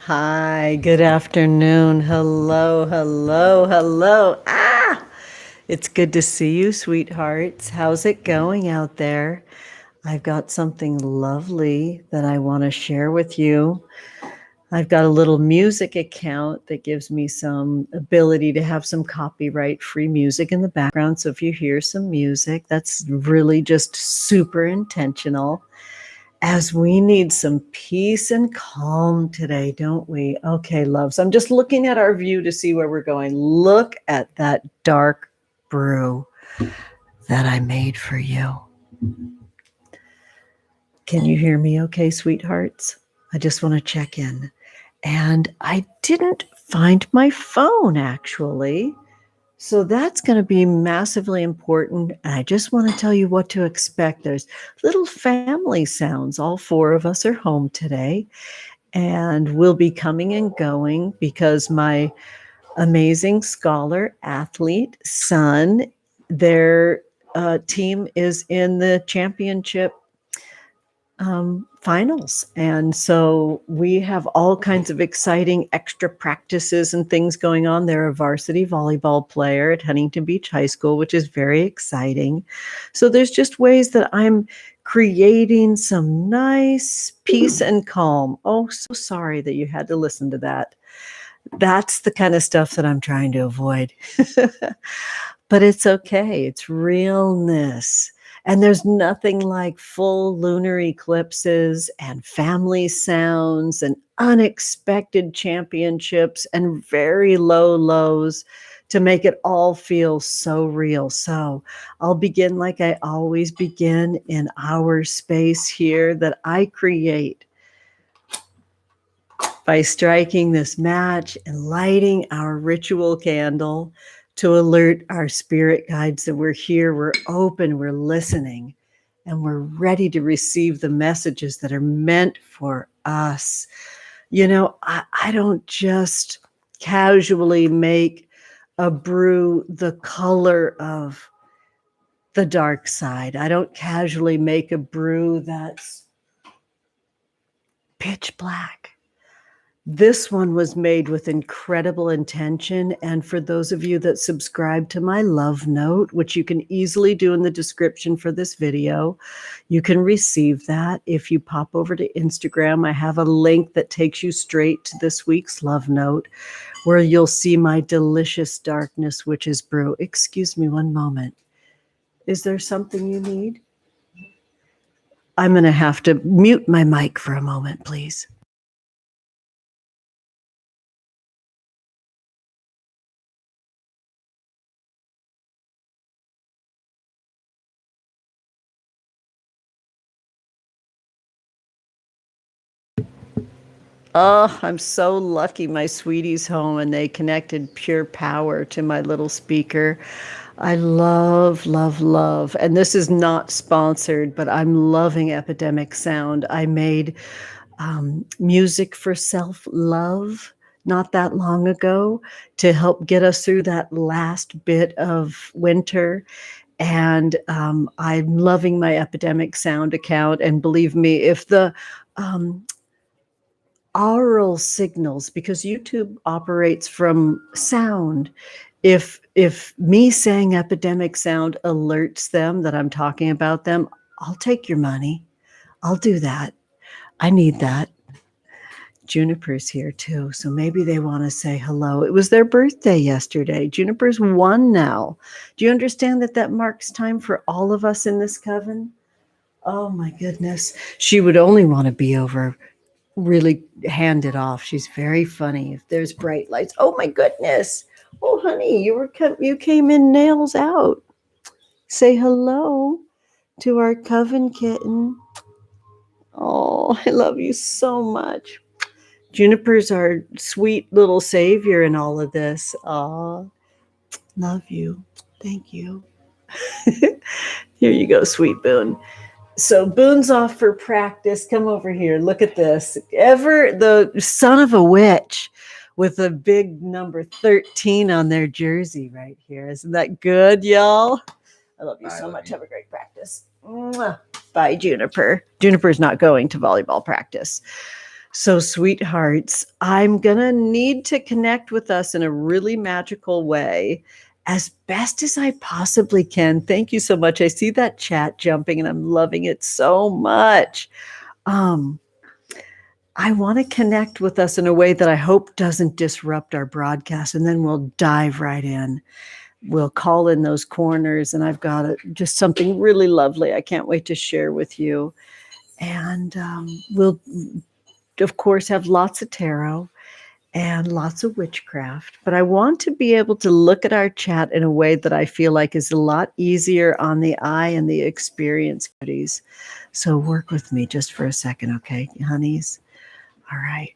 Hi, good afternoon. Hello, hello, hello. It's good to see you, sweethearts. How's it going out there? I've got something lovely that I want to share with you. I've got a little music account that gives me some ability to have some copyright free music in the background. So if you hear some music, that's really just super intentional. As we need some peace and calm today, don't we? Okay, loves. I'm just looking at our view to see where we're going. Look at that dark brew that I made for you. Can you hear me okay, sweethearts? I just want to check in. And I didn't find my phone, actually. So that's going to be massively important. And I just want to tell you what to expect. There's little family sounds. All four of us are home today. And we'll be coming and going because my amazing scholar, athlete, son, their team is in the championship finals. And so we have all kinds of exciting extra practices and things going on. They're a varsity volleyball player at Huntington Beach High School, which is very exciting. So there's just ways that I'm creating some nice peace and calm. Oh, so sorry that you had to listen to that. That's the kind of stuff that I'm trying to avoid. But it's okay. It's realness. And there's nothing like full lunar eclipses and family sounds and unexpected championships and very low lows to make it all feel so real. So I'll begin like I always begin in our space here that I create by striking this match and lighting our ritual candle to alert our spirit guides that we're here, we're open, we're listening, and we're ready to receive the messages that are meant for us. You know, I don't just casually make a brew the color of the dark side. I don't casually make a brew that's pitch black. This one was made with incredible intention. And for those of you that subscribe to my love note, which you can easily do in the description for this video, you can receive that. If you pop over to Instagram, I have a link that takes you straight to this week's love note, where you'll see my delicious darkness witch's brew. Excuse me one moment. Is there something you need? I'm going to have to mute my mic for a moment, please. Oh, I'm so lucky my sweetie's home and they connected pure power to my little speaker. I love, love, love. And this is not sponsored, but I'm loving Epidemic Sound. I made music for self-love not that long ago to help get us through that last bit of winter. And I'm loving my Epidemic Sound account. And believe me, if the aural signals, because YouTube operates from sound, if me saying Epidemic Sound alerts them that I'm talking about them, I'll take your money. I'll do that. I need that. Juniper's here too, so maybe they want to say hello. It was their birthday yesterday. Juniper's 1 now. Do you understand that that marks time for all of us in this coven? Oh my goodness. She would only want to be over really hand it off. She's very funny. If there's bright lights, oh my goodness. Oh honey, you came in nails out. Say hello to our coven kitten. Oh, I love you so much. Juniper's our sweet little savior in all of this. Aw, love you. Thank you. Here you go, sweet Boone. So Boone's off for practice. Come over here. Look at this. Ever the son of a witch with a big number 13 on their jersey right here. Isn't that good, y'all? I love you so much. Have a great practice. Mwah. Bye, Juniper. Juniper's not going to volleyball practice. So, sweethearts, I'm going to need to connect with us in a really magical way as best as I possibly can. Thank you so much. I see that chat jumping and I'm loving it so much. I want to connect with us in a way that I hope doesn't disrupt our broadcast, and then we'll dive right in. We'll call in those corners, and I've got just something really lovely I can't wait to share with you. And we'll, of course, have lots of tarot and lots of witchcraft, but I want to be able to look at our chat in a way that I feel like is a lot easier on the eye and the experience. So work with me just for a second, okay, honeys? All right.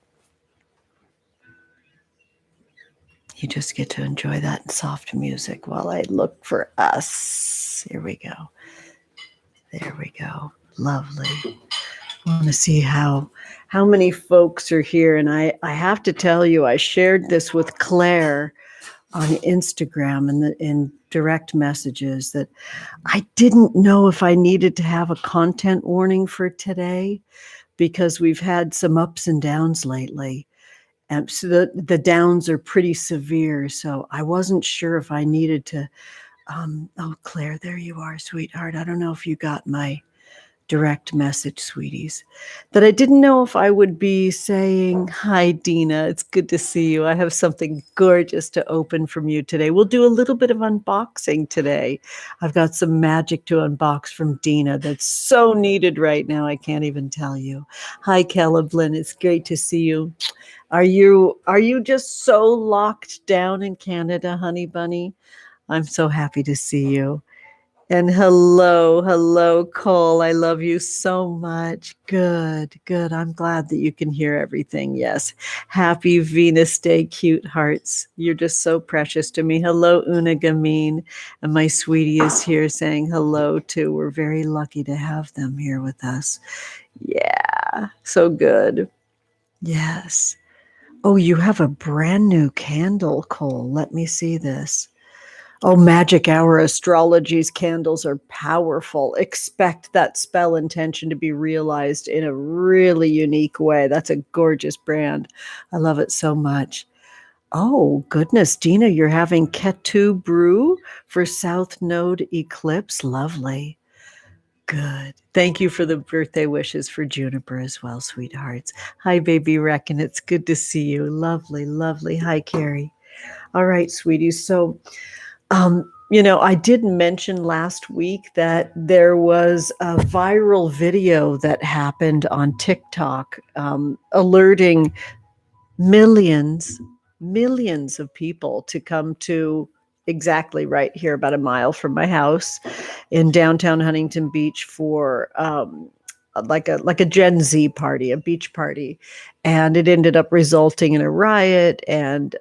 You just get to enjoy that soft music while I look for us. Here we go. There we go. Lovely. I want to see how many folks are here. And I have to tell you, I shared this with Claire on Instagram in direct messages that I didn't know if I needed to have a content warning for today because we've had some ups and downs lately. And so the downs are pretty severe. So I wasn't sure if I needed to. Oh, Claire, there you are, sweetheart. I don't know if you got my direct message, sweeties, that I didn't know if I would be saying, hi, Dina. It's good to see you. I have something gorgeous to open from you today. We'll do a little bit of unboxing today. I've got some magic to unbox from Dina that's so needed right now. I can't even tell you. Hi, Celeblin. It's great to see you. Are you just so locked down in Canada, honey bunny? I'm so happy to see you. And hello, Cole. I love you so much. Good. I'm glad that you can hear everything. Yes. Happy Venus Day, cute hearts. You're just so precious to me. Hello, Una Gamine. And my sweetie is here saying hello too. We're very lucky to have them here with us. Yeah. So good. Yes. Oh, you have a brand new candle, Cole. Let me see this. Oh, Magic Hour Astrology's candles are powerful. Expect that spell intention to be realized in a really unique way. That's a gorgeous brand. I love it so much. Oh, goodness, Dina, you're having Ketu brew for South Node eclipse. Lovely. Good. Thank you for the birthday wishes for Juniper as well, sweethearts. Hi, baby Reckon. It's good to see you. Lovely. Hi, Carrie. All right, sweeties. So, I did mention last week that there was a viral video that happened on TikTok, alerting millions of people to come to exactly right here, about a mile from my house in downtown Huntington Beach for like a Gen Z party, a beach party. And it ended up resulting in a riot and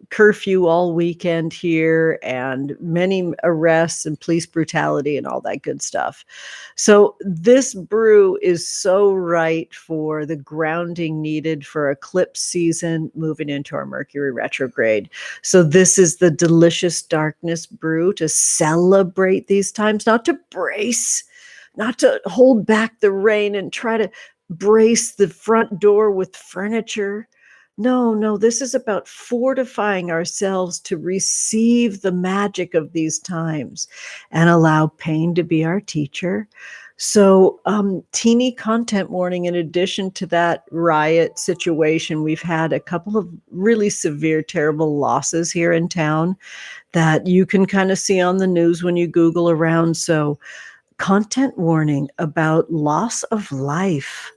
curfew all weekend here and many arrests and police brutality and all that good stuff. So this brew is so right for the grounding needed for eclipse season moving into our Mercury retrograde. So this is the Delicious Darkness brew to celebrate these times, not to brace, not to hold back the rain and try to brace the front door with furniture. No, this is about fortifying ourselves to receive the magic of these times and allow pain to be our teacher. So, teeny content warning. In addition to that riot situation, we've had a couple of really severe, terrible losses here in town that you can kind of see on the news when you Google around. So, content warning about loss of life,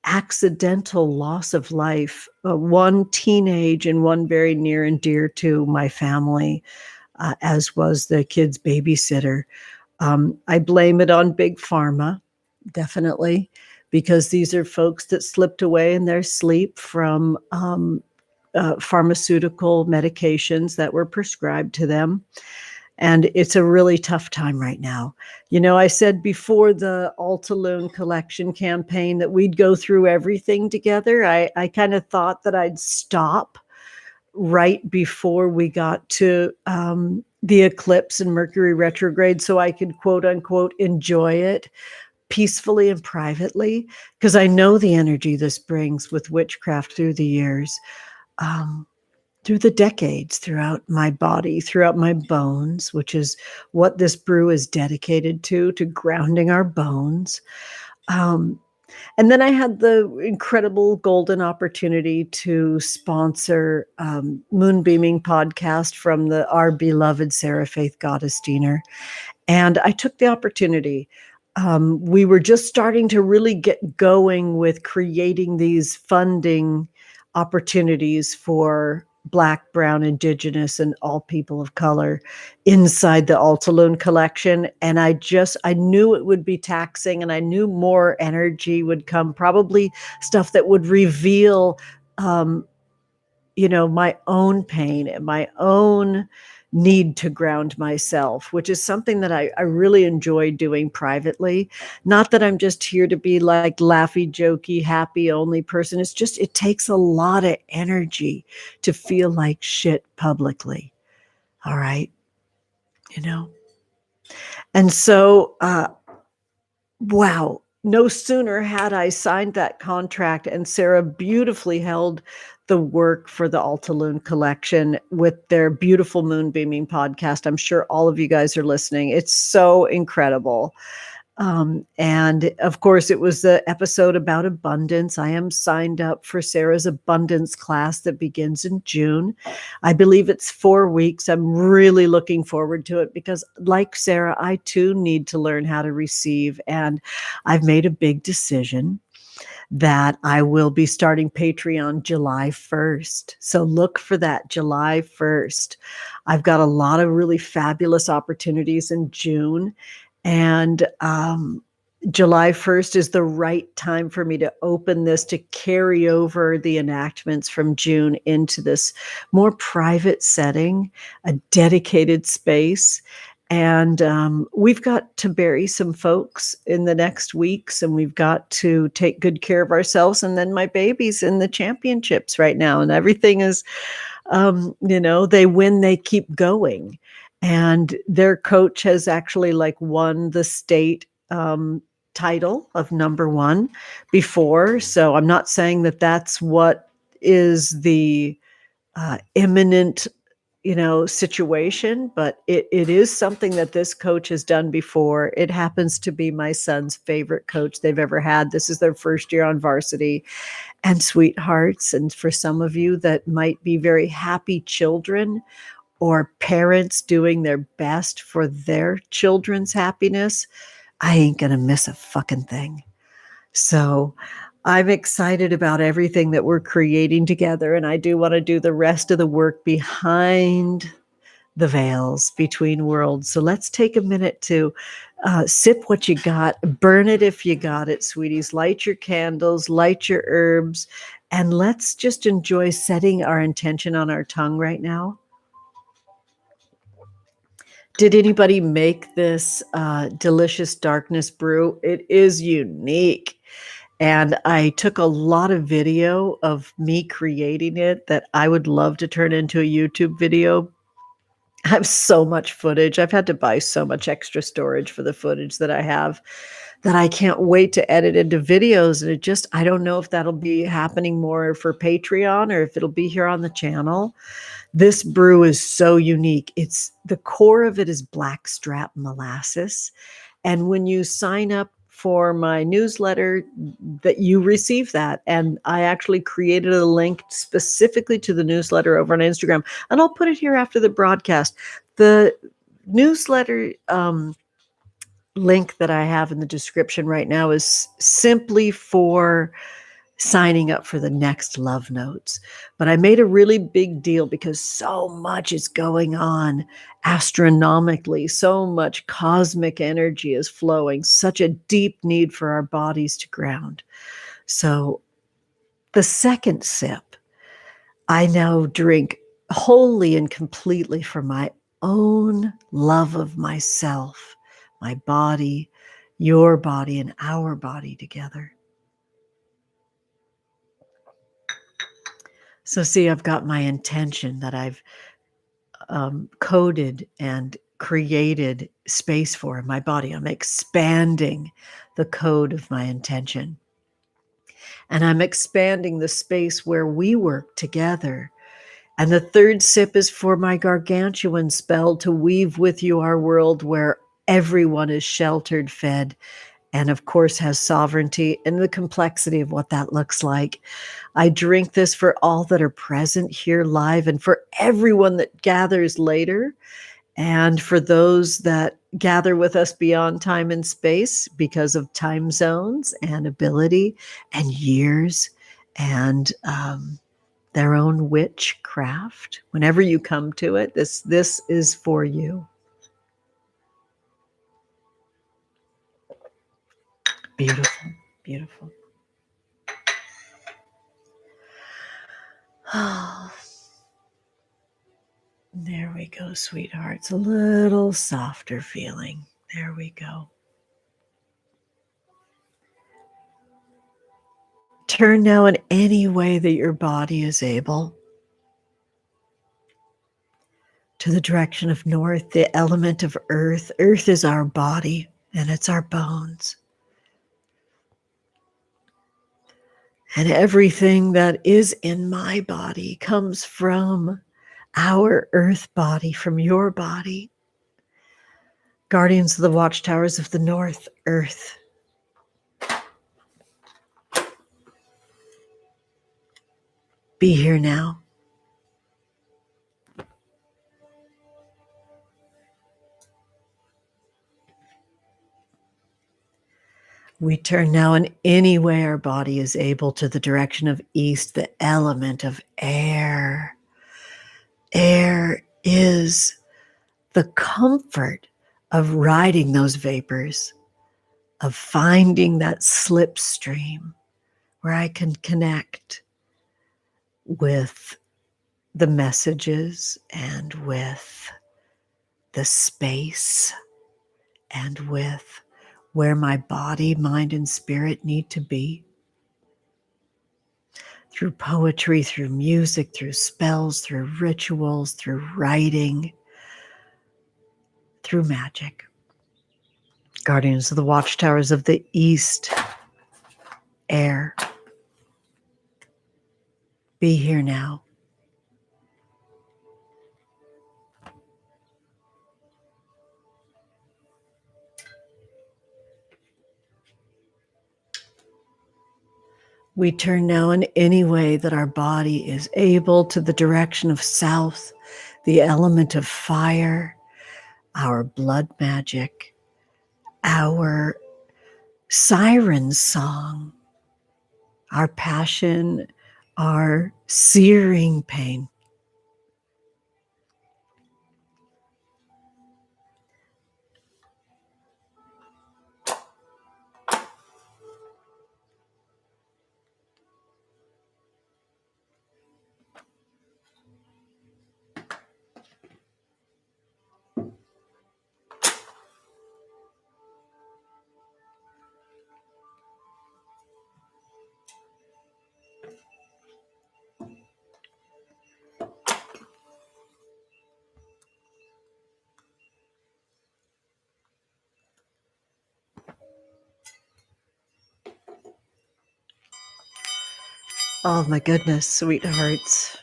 accidental loss of life, one teenage and one very near and dear to my family, as was the kid's babysitter. I blame it on Big Pharma, definitely, because these are folks that slipped away in their sleep from pharmaceutical medications that were prescribed to them. And it's a really tough time right now. I said before the Altalune collection campaign that we'd go through everything together. I kind of thought that I'd stop right before we got to the eclipse and Mercury retrograde so I could, quote unquote, enjoy it. peacefully and privately, because I know the energy this brings with witchcraft through the years, through the decades, throughout my body, throughout my bones, which is what this brew is dedicated to grounding our bones. And then I had the incredible golden opportunity to sponsor Moonbeaming podcast from our beloved Sarah Faith Goddess Diener. And I took the opportunity. We were just starting to really get going with creating these funding opportunities for Black, Brown, Indigenous, and all people of color inside the Altalune collection. And I knew it would be taxing, and I knew more energy would come, probably stuff that would reveal, my own pain and my own need to ground myself, which is something that I really enjoy doing privately. Not that I'm just here to be like laughy, jokey, happy only person. It's just, it takes a lot of energy to feel like shit publicly. All right. And so, wow, no sooner had I signed that contract, and Sarah beautifully held the work for the Altalune collection with their beautiful Moonbeaming podcast. I'm sure all of you guys are listening. It's so incredible. And of course, it was the episode about abundance. I am signed up for Sarah's abundance class that begins in June. I believe it's 4 weeks. I'm really looking forward to it because, like Sarah, I too need to learn how to receive. And I've made a big decision that I will be starting Patreon July 1st. So look for that, July 1st. I've got a lot of really fabulous opportunities in June. And July 1st is the right time for me to open this, to carry over the enactments from June into this more private setting, a dedicated space. And we've got to bury some folks in the next weeks, and we've got to take good care of ourselves. And then my baby's in the championships right now, and everything is, they win, they keep going. And their coach has actually won the state title of #1 before. So I'm not saying that that's what is the imminent situation, but it is something that this coach has done before. It happens to be my son's favorite coach they've ever had. This is their first year on varsity. And sweethearts, and for some of you that might be very happy children or parents doing their best for their children's happiness, I ain't gonna miss a fucking thing. So I'm excited about everything that we're creating together, and I do want to do the rest of the work behind the veils, between worlds. So let's take a minute to sip what you got, burn it if you got it, sweeties. Light your candles, light your herbs, and let's just enjoy setting our intention on our tongue right now. Did anybody make this delicious darkness brew? It is unique. And I took a lot of video of me creating it that I would love to turn into a YouTube video. I have so much footage. I've had to buy so much extra storage for the footage that I have that I can't wait to edit into videos. And I don't know if that'll be happening more for Patreon or if it'll be here on the channel. This brew is so unique. The core of it is blackstrap molasses. And when you sign up for my newsletter, that you receive that. And I actually created a link specifically to the newsletter over on Instagram. And I'll put it here after the broadcast. The newsletter link that I have in the description right now is simply for signing up for the next love notes. But I made a really big deal because so much is going on astronomically. So much cosmic energy is flowing, such a deep need for our bodies to ground. So the second sip, I now drink wholly and completely for my own love of myself, my body, your body, and our body together. So see, I've got my intention that I've coded and created space for in my body. I'm expanding the code of my intention. And I'm expanding the space where we work together. And the third sip is for my gargantuan spell to weave with you our world where everyone is sheltered, fed, and of course has sovereignty and the complexity of what that looks like. I drink this for all that are present here live and for everyone that gathers later, and for those that gather with us beyond time and space because of time zones and ability and years and their own witchcraft. Whenever you come to it, this is for you. Beautiful, beautiful. Oh, there we go, sweethearts. A little softer feeling. There we go. Turn now in any way that your body is able to the direction of north, the element of earth. Earth is our body and it's our bones. And everything that is in my body comes from our earth body, from your body. Guardians of the watchtowers of the north, earth. Be here now. We turn now in any way our body is able to the direction of east, the element of air. Air is the comfort of riding those vapors, of finding that slipstream where I can connect with the messages and with the space and with where my body, mind, and spirit need to be. Through poetry, through music, through spells, through rituals, through writing, through magic. Guardians of the watchtowers of the east, air. Be here now. We turn now in any way that our body is able to the direction of south, the element of fire, our blood magic, our siren song, our passion, our searing pain. Oh my goodness, sweethearts.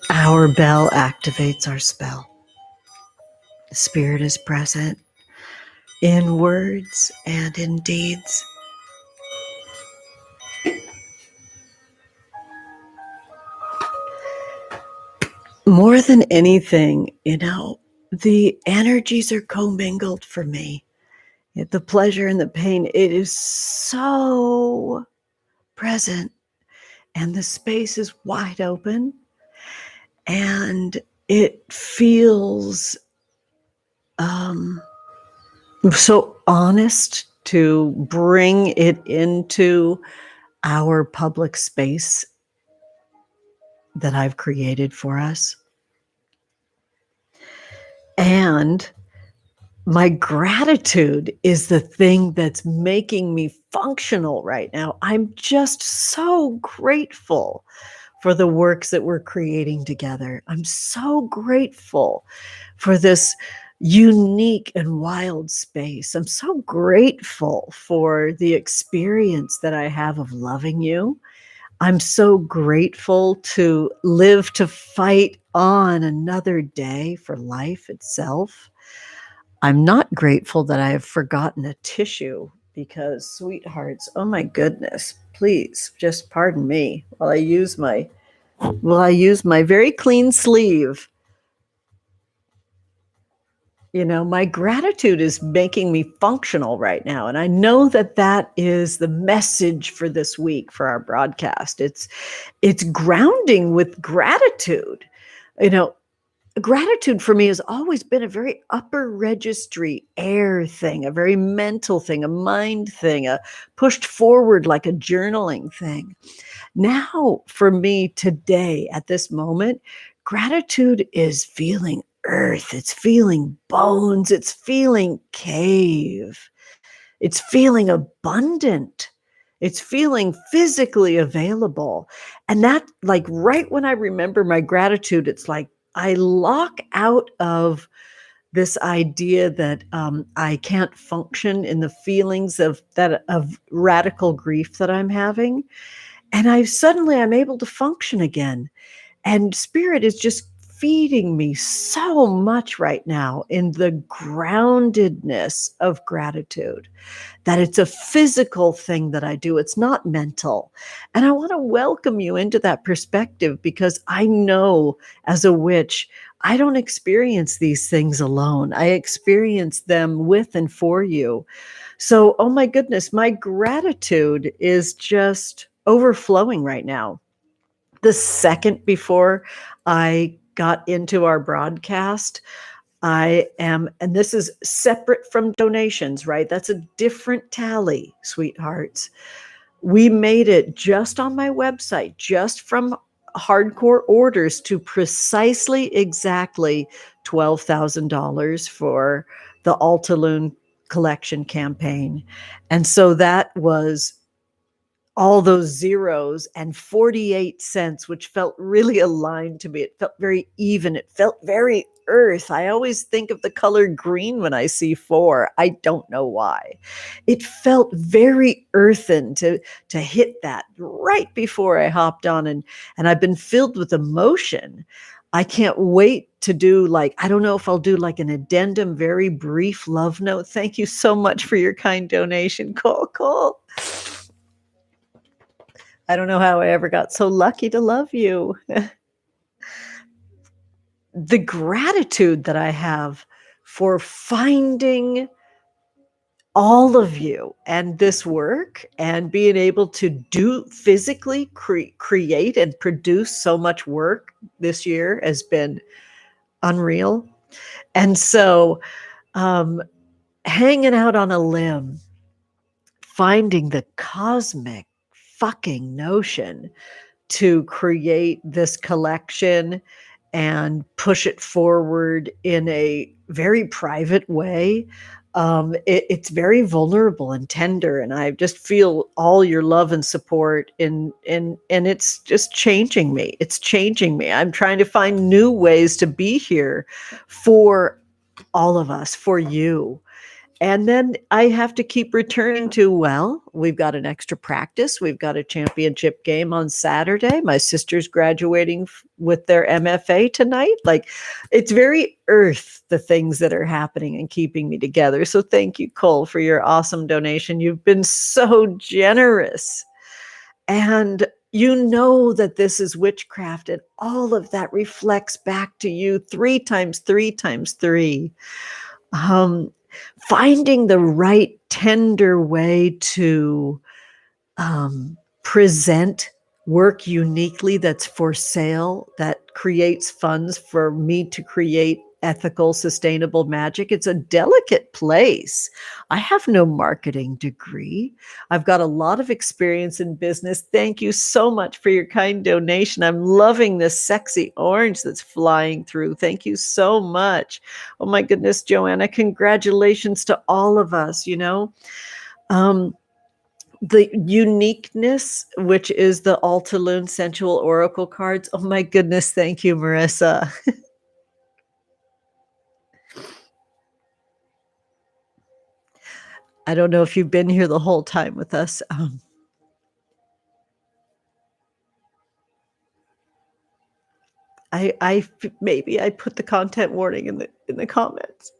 Our bell activates our spell. The spirit is present in words and in deeds. More than anything, the energies are commingled for me. The pleasure and the pain, it is so present, and the space is wide open, and it feels so honest to bring it into our public space that I've created for us. And my gratitude is the thing that's making me functional right now. I'm just so grateful for the works that we're creating together. I'm so grateful for this unique and wild space. I'm so grateful for the experience that I have of loving you. I'm so grateful to live to fight on another day for life itself. I'm not grateful that I have forgotten a tissue because, sweethearts, oh my goodness, please just pardon me while I use my very clean sleeve. You know, my gratitude is making me functional right now. And I know that that is the message for this week for our broadcast. It's grounding with gratitude. You know, gratitude for me has always been a very upper registry air thing, a very mental thing, a mind thing, a pushed forward like a journaling thing. Now, for me today, at this moment, gratitude is feeling earth, it's feeling bones, it's feeling cave, it's feeling abundant, it's feeling physically available. And that, like, right when I remember my gratitude, it's like I lock out of this idea that I can't function in the feelings of radical grief that I'm having. And I'm able to function again. And spirit is just feeding me so much right now in the groundedness of gratitude, that it's a physical thing that I do. It's not mental. And I want to welcome you into that perspective, because I know as a witch, I don't experience these things alone. I experience them with and for you. So, oh my goodness, my gratitude is just overflowing right now. The second before I got into our broadcast, and this is separate from donations, right? That's a different tally, sweethearts. We made it just on my website, just from hardcore orders, to precisely exactly $12,000 for the Altalune collection campaign. And so that was all those zeros and 48 cents, which felt really aligned to me. It felt very even. It felt very earth. I always think of the color green when I see 4. I don't know why. It felt very earthen to hit that right before I hopped on, and I've been filled with emotion. I can't wait to do, like, I don't know if I'll do like an addendum, very brief love note. Thank you so much for your kind donation, Cole. I don't know how I ever got so lucky to love you. The gratitude that I have for finding all of you and this work, and being able to do physically create and produce so much work this year has been unreal. And so, hanging out on a limb, finding the cosmic fucking notion to create this collection and push it forward in a very private way. It's very vulnerable and tender, and I just feel all your love and support, and it's just changing me. It's changing me. I'm trying to find new ways to be here for all of us, for you. And then I have to keep returning to, well, we've got an extra practice. We've got a championship game on Saturday. My sister's graduating with their MFA tonight. Like, it's very earth, the things that are happening and keeping me together. So thank you, Cole, for your awesome donation. You've been so generous. And you know that this is witchcraft, and all of that reflects back to you 3 times 3 times 3. Finding the right tender way to present work uniquely that's for sale, that creates funds for me to create ethical, sustainable magic. It's a delicate place. I have no marketing degree. I've got a lot of experience in business. Thank you so much for your kind donation. I'm loving this sexy orange that's flying through. Thank you so much. Oh my goodness, Joanna, congratulations to all of us, you know. the uniqueness, which is the Altalune Sensual Oracle cards. Oh my goodness, thank you, Marissa. I don't know if you've been here the whole time with us. Maybe I put the content warning in the comments.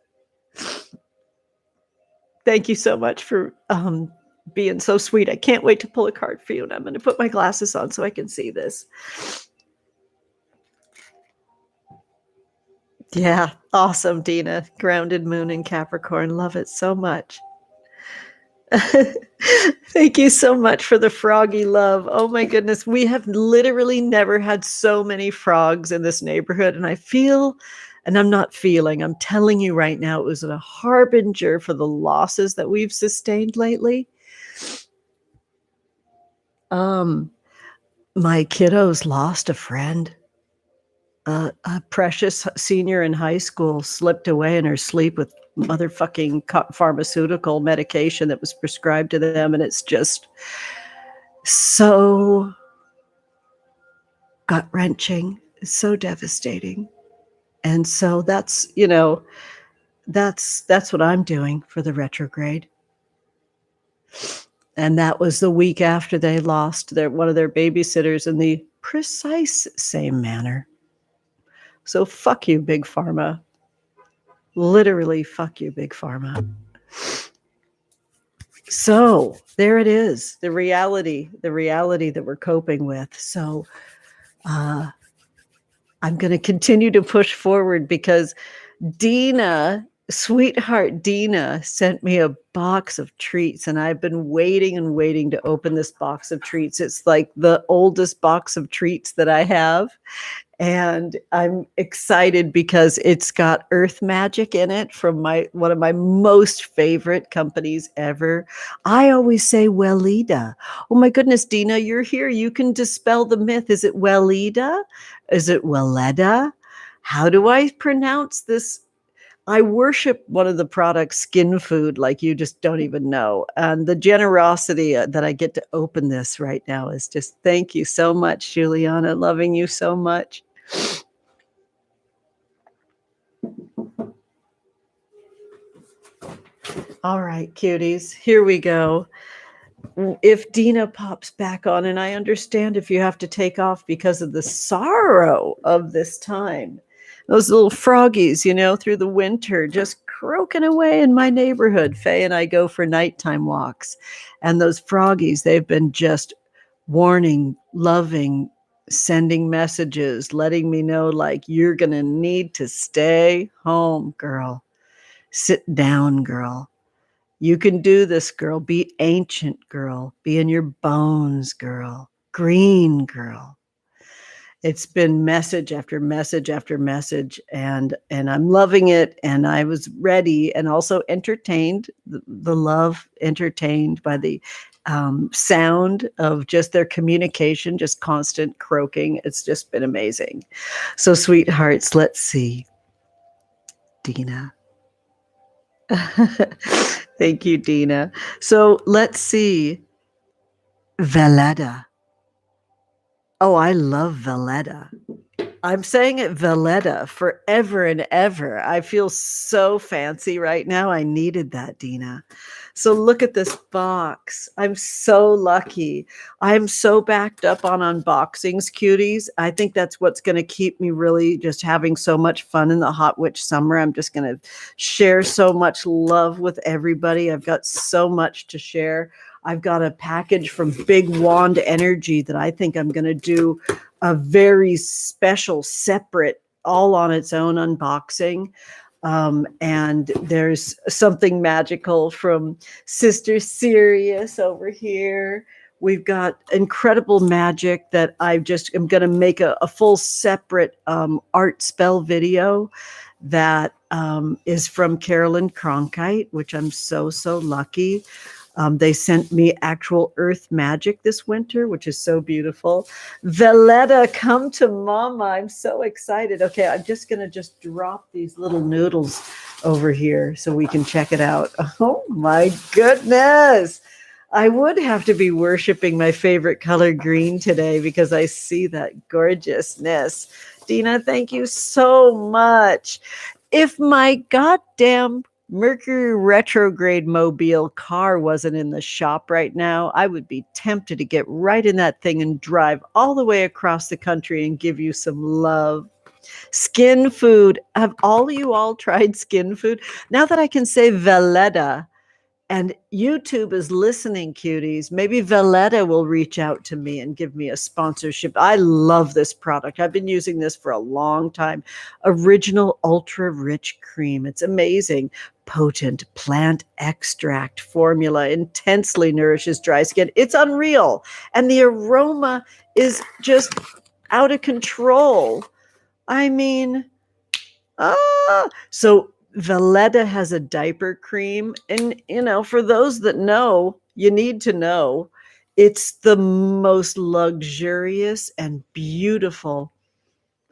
Thank you so much for being so sweet. I can't wait to pull a card for you, and I'm going to put my glasses on so I can see this. Yeah, awesome, Dina. Grounded moon in Capricorn. Love it so much. Thank you so much for the froggy love. Oh my goodness. We have literally never had so many frogs in this neighborhood. And I feel, and I'm not feeling, I'm telling you right now, it was a harbinger for the losses that we've sustained lately. My kiddos lost a friend. A precious senior in high school slipped away in her sleep with motherfucking pharmaceutical medication that was prescribed to them. And it's just so gut-wrenching, so devastating. And so that's, you know, that's what I'm doing for the retrograde. And that was the week after they lost one of their babysitters in the precise same manner. So fuck you, Big Pharma. Literally, fuck you, Big Pharma. So there it is, the reality that we're coping with. So I'm going to continue to push forward because Dina, sweetheart Dina, sent me a box of treats, and I've been waiting and waiting to open this box of treats. It's like the oldest box of treats that I have. And I'm excited because it's got Earth-Magick in it from one of my most favorite companies ever. I always say Weleda. Oh my goodness, Dina, you're here. You can dispel the myth. Is it Weleda? Is it Weleda? How do I pronounce this? I worship one of the products, Skin Food, like you just don't even know. And the generosity that I get to open this right now is just, thank you so much, Juliana. Loving you so much. All right, cuties, here we go. If Dina pops back on, and I understand if you have to take off because of the sorrow of this time, those little froggies, you know, through the winter, just croaking away in my neighborhood. Faye and I go for nighttime walks, and those froggies, they've been just warning, loving, sending messages, letting me know, like, you're going to need to stay home, girl. Sit down, girl. You can do this, girl. Be ancient, girl. Be in your bones, girl. Green, girl. It's been message after message after message, and I'm loving it. And I was ready and also entertained, the love, entertained by the sound of just their communication, just constant croaking. It's just been amazing. So, sweethearts, let's see. Dina. Thank you, Dina. So let's see. Veleda. Oh, I love Veleda. I'm saying it Veleda forever and ever. I feel so fancy right now. I needed that, Dina. So look at this box. I'm so lucky. I'm so backed up on unboxings, cuties. I think that's what's going to keep me really just having so much fun in the hot witch summer. I'm just going to share so much love with everybody. I've got so much to share. I've got a package from Big Wand Energy that I think I'm going to do a very special, separate, all on its own unboxing. And there's something magical from Sister Sirius over here. We've got incredible magic that I just am going to make a full separate art spell video that is from Carolyn Cronkite, which I'm so lucky. They sent me actual Earth-Magick this winter, which is so beautiful. Veleda, come to mama. I'm so excited. Okay, I'm just going to drop these little noodles over here so we can check it out. Oh my goodness. I would have to be worshiping my favorite color green today because I see that gorgeousness. Dina, thank you so much. If my goddamn Mercury retrograde mobile car wasn't in the shop right now, I would be tempted to get right in that thing and drive all the way across the country and give you some love. Skin food. Have you all tried skin food? Now that I can say Velleda, and YouTube is listening, cuties. Maybe Velleda will reach out to me and give me a sponsorship. I love this product. I've been using this for a long time. Original ultra rich cream. It's amazing. Potent plant extract formula intensely nourishes dry skin. It's unreal. And the aroma is just out of control. I mean, so Velleda has a diaper cream, and for those that know, you need to know, it's the most luxurious and beautiful.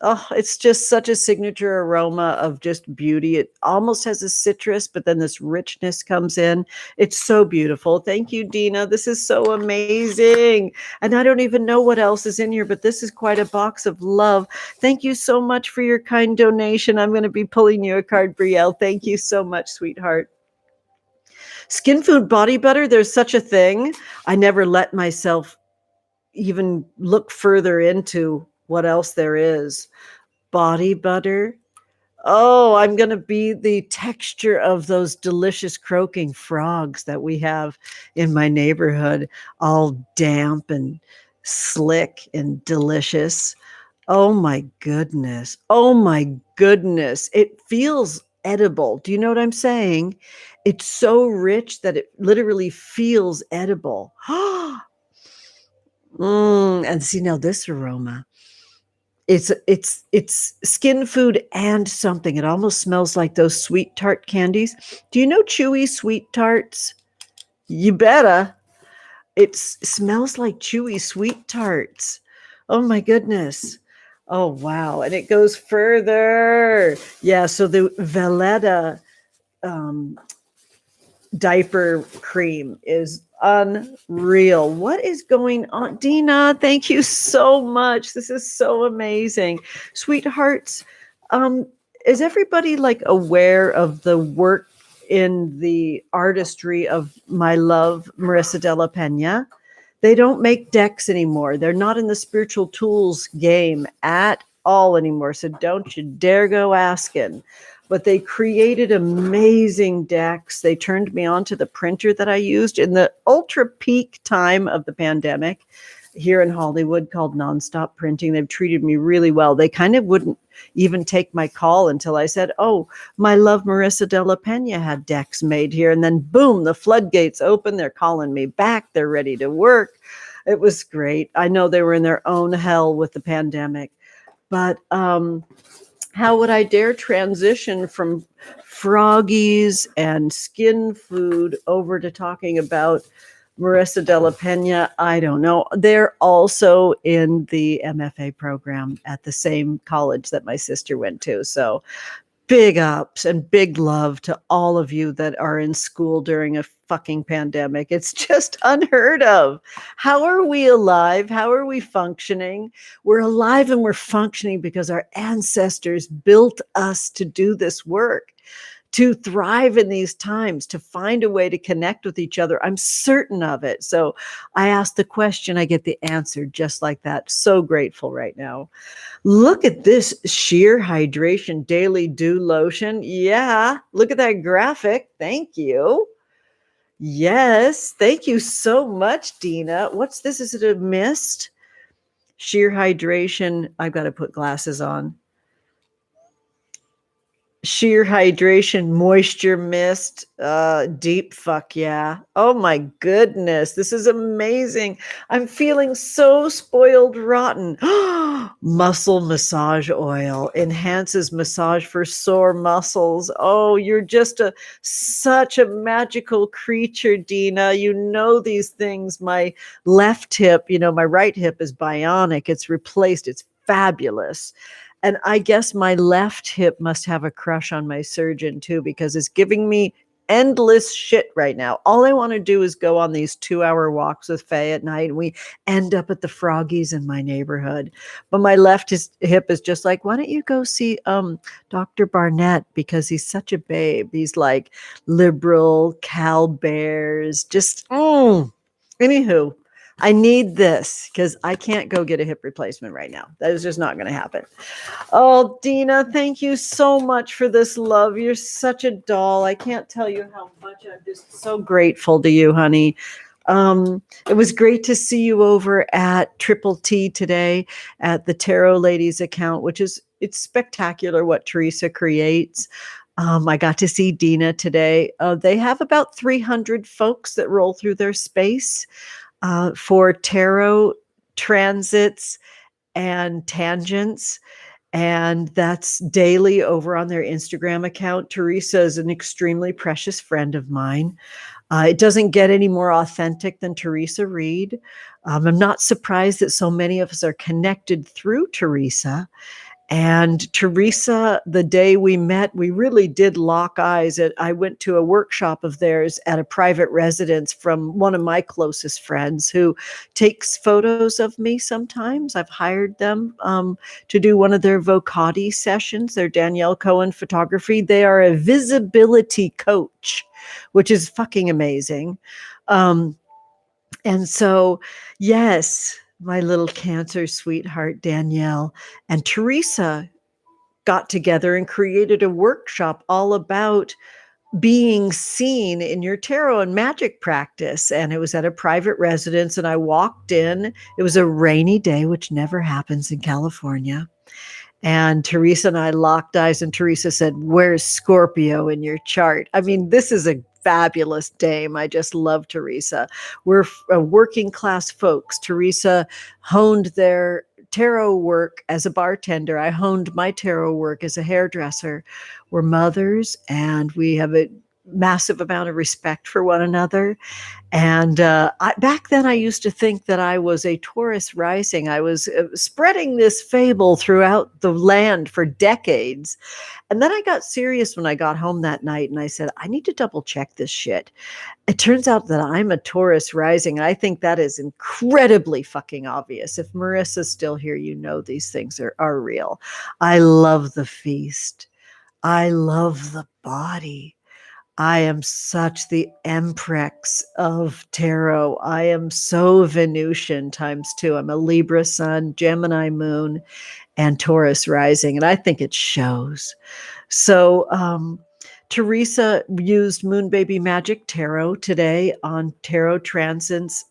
Oh, it's just such a signature aroma of just beauty. It almost has a citrus, but then this richness comes in. It's so beautiful. Thank you, Dina. This is so amazing. And I don't even know what else is in here, but this is quite a box of love. Thank you so much for your kind donation. I'm going to be pulling you a card, Brielle. Thank you so much, sweetheart. Skin food body butter, there's such a thing. I never let myself even look further into what else there is. Body butter. Oh, I'm going to be the texture of those delicious croaking frogs that we have in my neighborhood, all damp and slick and delicious. Oh my goodness. Oh my goodness. It feels edible. Do you know what I'm saying? It's so rich that it literally feels edible. And see now this aroma. It's skin food and something. It almost smells like those sweet tart candies. Do you know chewy sweet tarts? You better. It smells like chewy sweet tarts. Oh my goodness. Oh wow. And it goes further. Yeah, so the Velleda diaper cream is unreal. What is going on? Dina, thank you so much. This is so amazing. Sweethearts, is everybody like aware of the work in the artistry of my love, Marissa de la Pena? They don't make decks anymore. They're not in the spiritual tools game at all anymore. So don't you dare go asking. But they created amazing decks. They turned me on to the printer that I used in the ultra peak time of the pandemic here in Hollywood called Nonstop Printing. They've treated me really well. They kind of wouldn't even take my call until I said, oh, my love, Marissa de la Pena had decks made here. And then boom, the floodgates open. They're calling me back. They're ready to work. It was great. I know they were in their own hell with the pandemic, but how would I dare transition from froggies and skin food over to talking about Marissa de la Pena? I don't know. They're also in the MFA program at the same college that my sister went to. So big ups and big love to all of you that are in school during a fucking pandemic. It's just unheard of. How are we alive? How are we functioning? We're alive and we're functioning because our ancestors built us to do this work, to thrive in these times, to find a way to connect with each other. I'm certain of it. So I ask the question, I get the answer just like that. So grateful right now. Look at this sheer hydration daily dew lotion. Yeah, look at that graphic. Thank you. Yes, thank you so much, Dina. What's this? Is it a mist? Sheer hydration. I've got to put glasses on. Sheer hydration, moisture mist, deep fuck yeah. Oh my goodness, this is amazing. I'm feeling so spoiled rotten. Muscle massage oil enhances massage for sore muscles. Oh, you're just such a magical creature, Dina. You know these things. My left hip, my right hip is bionic. It's replaced. It's fabulous. And I guess my left hip must have a crush on my surgeon too, because it's giving me endless shit right now. All I want to do is go on these 2-hour walks with Faye at night, and we end up at the Froggies in my neighborhood. But my left hip is just like, why don't you go see Dr. Barnett, because he's such a babe. He's like liberal, Cal Bears, just anywho. I need this because I can't go get a hip replacement right now. That is just not going to happen. Oh, Dina, thank you so much for this love. You're such a doll. I can't tell you how much I'm just so grateful to you, honey. It was great to see you over at Triple T today at the Tarot Ladies account, it's spectacular what Teresa creates. I got to see Dina today. They have about 300 folks that roll through their space for tarot transits and tangents. And that's daily over on their Instagram account. Teresa is an extremely precious friend of mine. It doesn't get any more authentic than Teresa Reed. I'm not surprised that so many of us are connected through Teresa. And Teresa, the day we met, we really did lock eyes. I went to a workshop of theirs at a private residence from one of my closest friends who takes photos of me sometimes. I've hired them to do one of their Vocati sessions, their Danielle Cohen photography. They are a visibility coach, which is fucking amazing. And so, yes, my little Cancer sweetheart, Danielle, and Teresa got together and created a workshop all about being seen in your tarot and magic practice. And it was at a private residence. And I walked in. It was a rainy day, which never happens in California. And Teresa and I locked eyes, and Teresa said, "Where's Scorpio in your chart?" I mean, this is a fabulous dame. I just love Teresa. We're working class folks. Teresa honed their tarot work as a bartender. I honed my tarot work as a hairdresser. We're mothers, and we have a massive amount of respect for one another. And back then, I used to think that I was a Taurus rising. I was spreading this fable throughout the land for decades. And then I got serious when I got home that night, and I said, I need to double check this shit. It turns out that I'm a Taurus rising. I think that is incredibly fucking obvious. If Marissa's still here, you know these things are real. I love the feast. I love the body. I am such the empress of tarot. I am so Venusian times 2. I'm a Libra sun, Gemini moon, and Taurus rising. And I think it shows. So Teresa used Moon Baby Magic Tarot today on tarot transits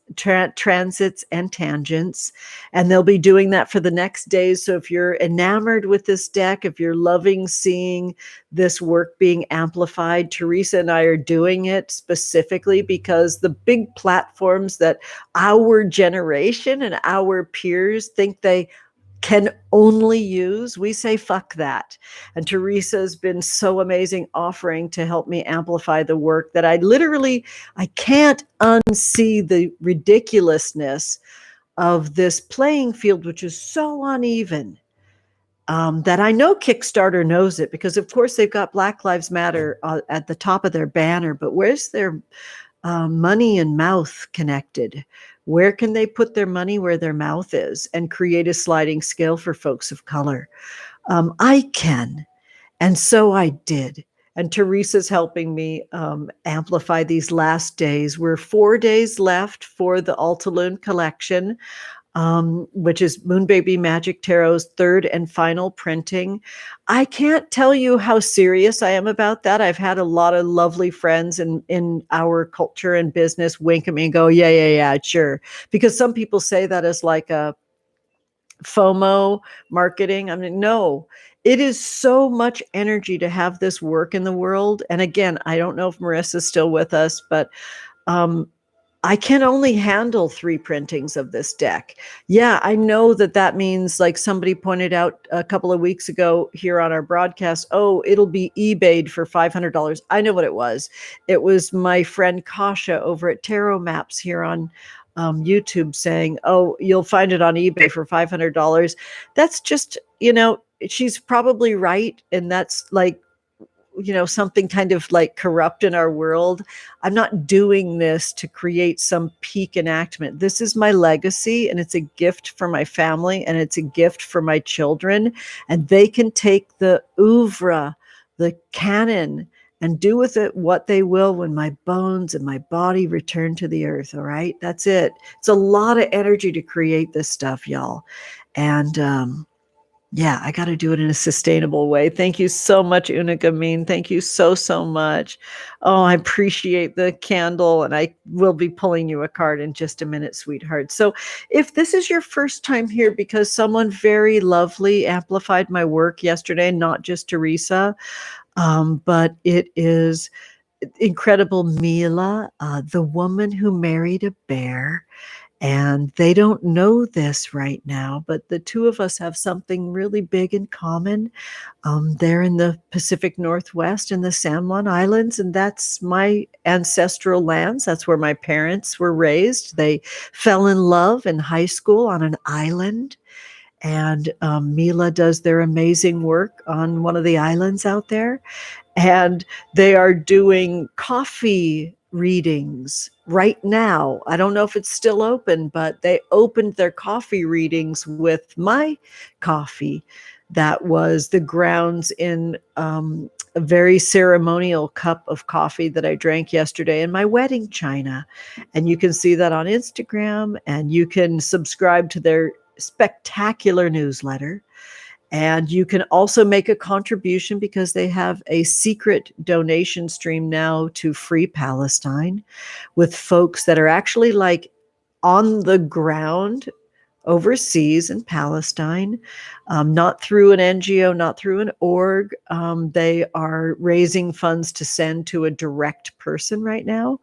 and tangents. And they'll be doing that for the next days. So if you're enamored with this deck, if you're loving seeing this work being amplified, Teresa and I are doing it specifically because the big platforms that our generation and our peers think they can only use, we say fuck that. And Teresa's been so amazing offering to help me amplify the work that I can't unsee the ridiculousness of this playing field, which is so uneven. That I know Kickstarter knows it, because of course they've got Black Lives Matter at the top of their banner, but where's their money and mouth connected? Where can they put their money where their mouth is and create a sliding scale for folks of color? I can. And so I did. And Teresa's helping me amplify these last days. We're 4 days left for the Altalune collection, which is Moon Baby Magic Tarot's third and final printing. I can't tell you how serious I am about that. I've had a lot of lovely friends in our culture and business wink at me and go, yeah, sure. Because some people say that as like a FOMO marketing. I mean, no, it is so much energy to have this work in the world. And again, I don't know if Marissa's still with us, but I can only handle 3 printings of this deck. Yeah, I know that means, like somebody pointed out a couple of weeks ago here on our broadcast, oh, it'll be eBayed for $500. I know what it was. It was my friend Kasha over at Tarot Maps here on YouTube saying, oh, you'll find it on eBay for $500. That's just, she's probably right. And that's like something kind of like corrupt in our world. I'm not doing this to create some peak enactment. This is my legacy, and it's a gift for my family, and it's a gift for my children. And they can take the oeuvre, the canon, and do with it what they will when my bones and my body return to the earth. All right. That's it. It's a lot of energy to create this stuff, y'all. And, yeah, I got to do it in a sustainable way. Thank you so much, Unagamin. Thank you so, so much. Oh, I appreciate the candle, and I will be pulling you a card in just a minute, sweetheart. So if this is your first time here because someone very lovely amplified my work yesterday, not just Teresa, but it is incredible Mila, the woman who married a bear. And they don't know this right now, but the two of us have something really big in common. They're in the Pacific Northwest in the San Juan Islands, and that's my ancestral lands. That's where my parents were raised. They fell in love in high school on an island. And Mila does their amazing work on one of the islands out there. And they are doing coffee readings right now. I don't know if it's still open, but they opened their coffee readings with my coffee. That was the grounds in a very ceremonial cup of coffee that I drank yesterday in my wedding china. And you can see that on Instagram, and you can subscribe to their spectacular newsletter. And you can also make a contribution because they have a secret donation stream now to Free Palestine with folks that are actually like on the ground overseas in Palestine, not through an NGO, not through an org. They are raising funds to send to a direct person right now.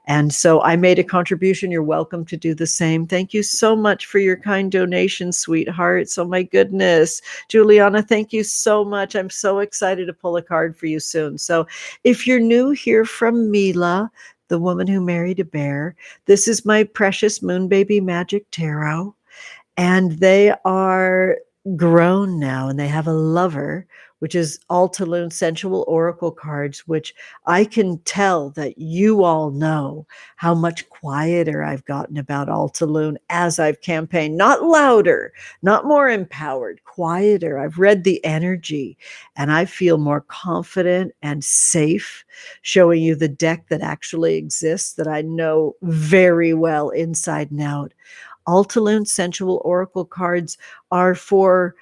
And so I made a contribution. You're welcome to do the same. Thank you so much for your kind donation, sweethearts. Oh my goodness. Juliana, thank you so much. I'm so excited to pull a card for you soon. So if you're new here from Mila, the woman who married a bear, this is my precious Moon Baby Magic Tarot. And they are grown now, and they have a lover, which is Altalune Sensual Oracle cards, which I can tell that you all know how much quieter I've gotten about Altalune as I've campaigned. Not louder, not more empowered, quieter. I've read the energy, and I feel more confident and safe showing you the deck that actually exists, that I know very well inside and out. Altalune Sensual Oracle cards are for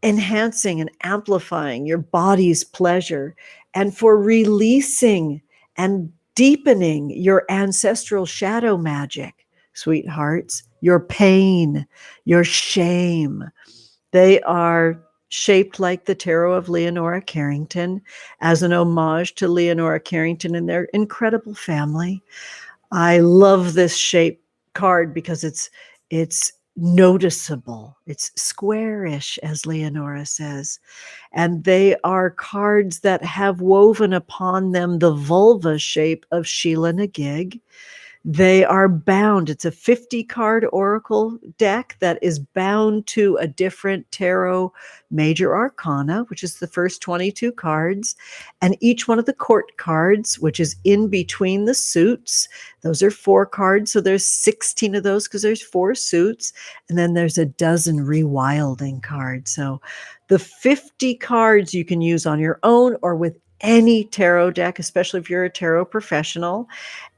enhancing and amplifying your body's pleasure, and for releasing and deepening your ancestral shadow magic, sweethearts, your pain, your shame. They are shaped like the tarot of Leonora Carrington as an homage to Leonora Carrington and their incredible family. I love this shape card because it's noticeable. It's squarish, as Leonora says. And they are cards that have woven upon them the vulva shape of Sheila Nagig. They are bound. It's a 50 card oracle deck that is bound to a different tarot major arcana, which is the first 22 cards. And each one of the court cards, which is in between the suits, those are 4 cards. So there's 16 of those because there's 4 suits. And then there's a dozen rewilding cards. So the 50 cards you can use on your own or with any tarot deck, especially if you're a tarot professional.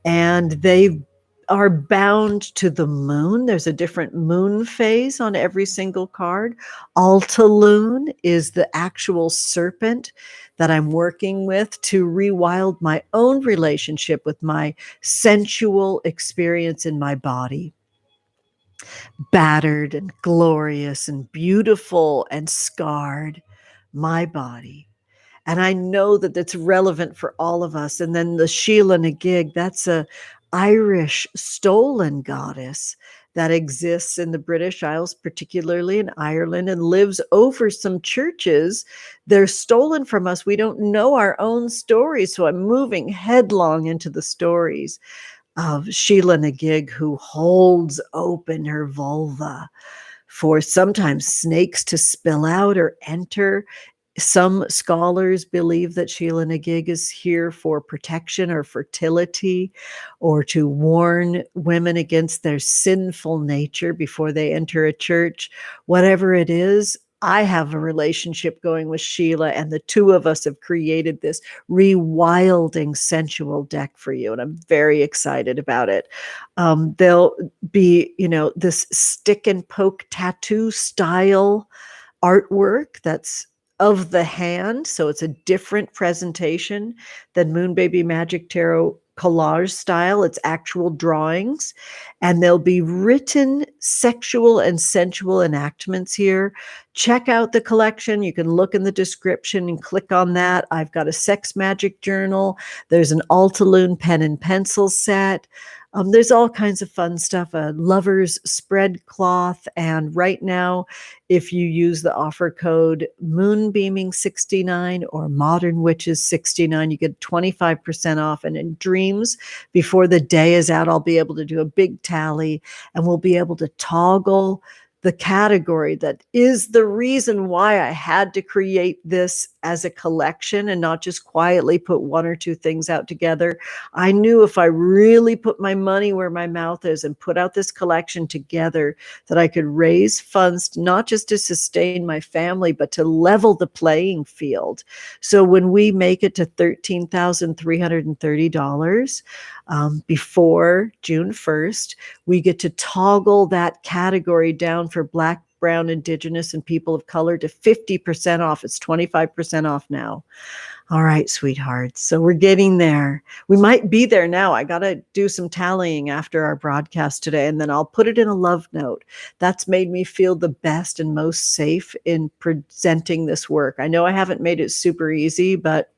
And they are bound to the moon. There's a different moon phase on every single card. Altalune is the actual serpent that I'm working with to rewild my own relationship with my sensual experience in my body. Battered and glorious and beautiful and scarred, my body. And I know that that's relevant for all of us. And then the Sheila Nagig, that's a Irish stolen goddess that exists in the British Isles, particularly in Ireland, and lives over some churches. They're stolen from us. We don't know our own stories. So I'm moving headlong into the stories of Sheila Nagig, who holds open her vulva for sometimes snakes to spill out or enter. Some scholars believe that Sheila na gig is here for protection or fertility, or to warn women against their sinful nature before they enter a church. Whatever it is, I have a relationship going with Sheila, and the two of us have created this rewilding sensual deck for you, and I'm very excited about it. There'll be, this stick and poke tattoo style artwork that's of the hand. So it's a different presentation than Moon Baby Magic Tarot collage style. It's actual drawings, and there'll be written sexual and sensual enactments here. Check out the collection. You can look in the description and click on that. I've got a sex magic journal. There's an Altalune pen and pencil set. There's all kinds of fun stuff, a lover's spread cloth. And right now, if you use the offer code Moonbeaming69 or Modern Witches 69, you get 25% off. And in dreams, before the day is out, I'll be able to do a big tally, and we'll be able to toggle the category that is the reason why I had to create this as a collection and not just quietly put one or two things out together. I knew if I really put my money where my mouth is and put out this collection together, that I could raise funds, not just to sustain my family, but to level the playing field. So when we make it to $13,330 before June 1st, we get to toggle that category down for Black, Brown, Indigenous, and people of color to 50% off. It's 25% off now. All right, sweethearts. So we're getting there. We might be there now. I got to do some tallying after our broadcast today, and then I'll put it in a love note. That's made me feel the best and most safe in presenting this work. I know I haven't made it super easy, but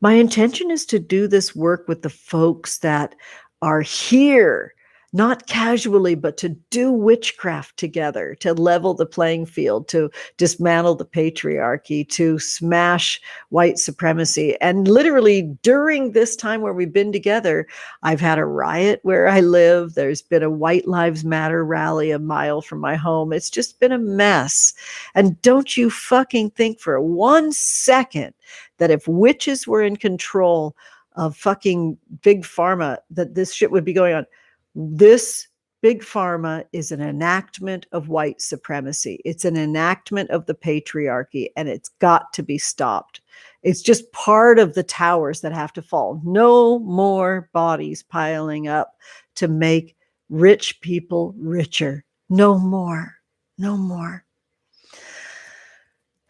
my intention is to do this work with the folks that are here, not casually, but to do witchcraft together, to level the playing field, to dismantle the patriarchy, to smash white supremacy. And literally during this time where we've been together, I've had a riot where I live. There's been a White Lives Matter rally a mile from my home. It's just been a mess. And don't you fucking think for 1 second that if witches were in control of fucking big pharma, that this shit would be going on. This big pharma is an enactment of white supremacy. It's an enactment of the patriarchy, and it's got to be stopped. It's just part of the towers that have to fall. No more bodies piling up to make rich people richer. No more. No more.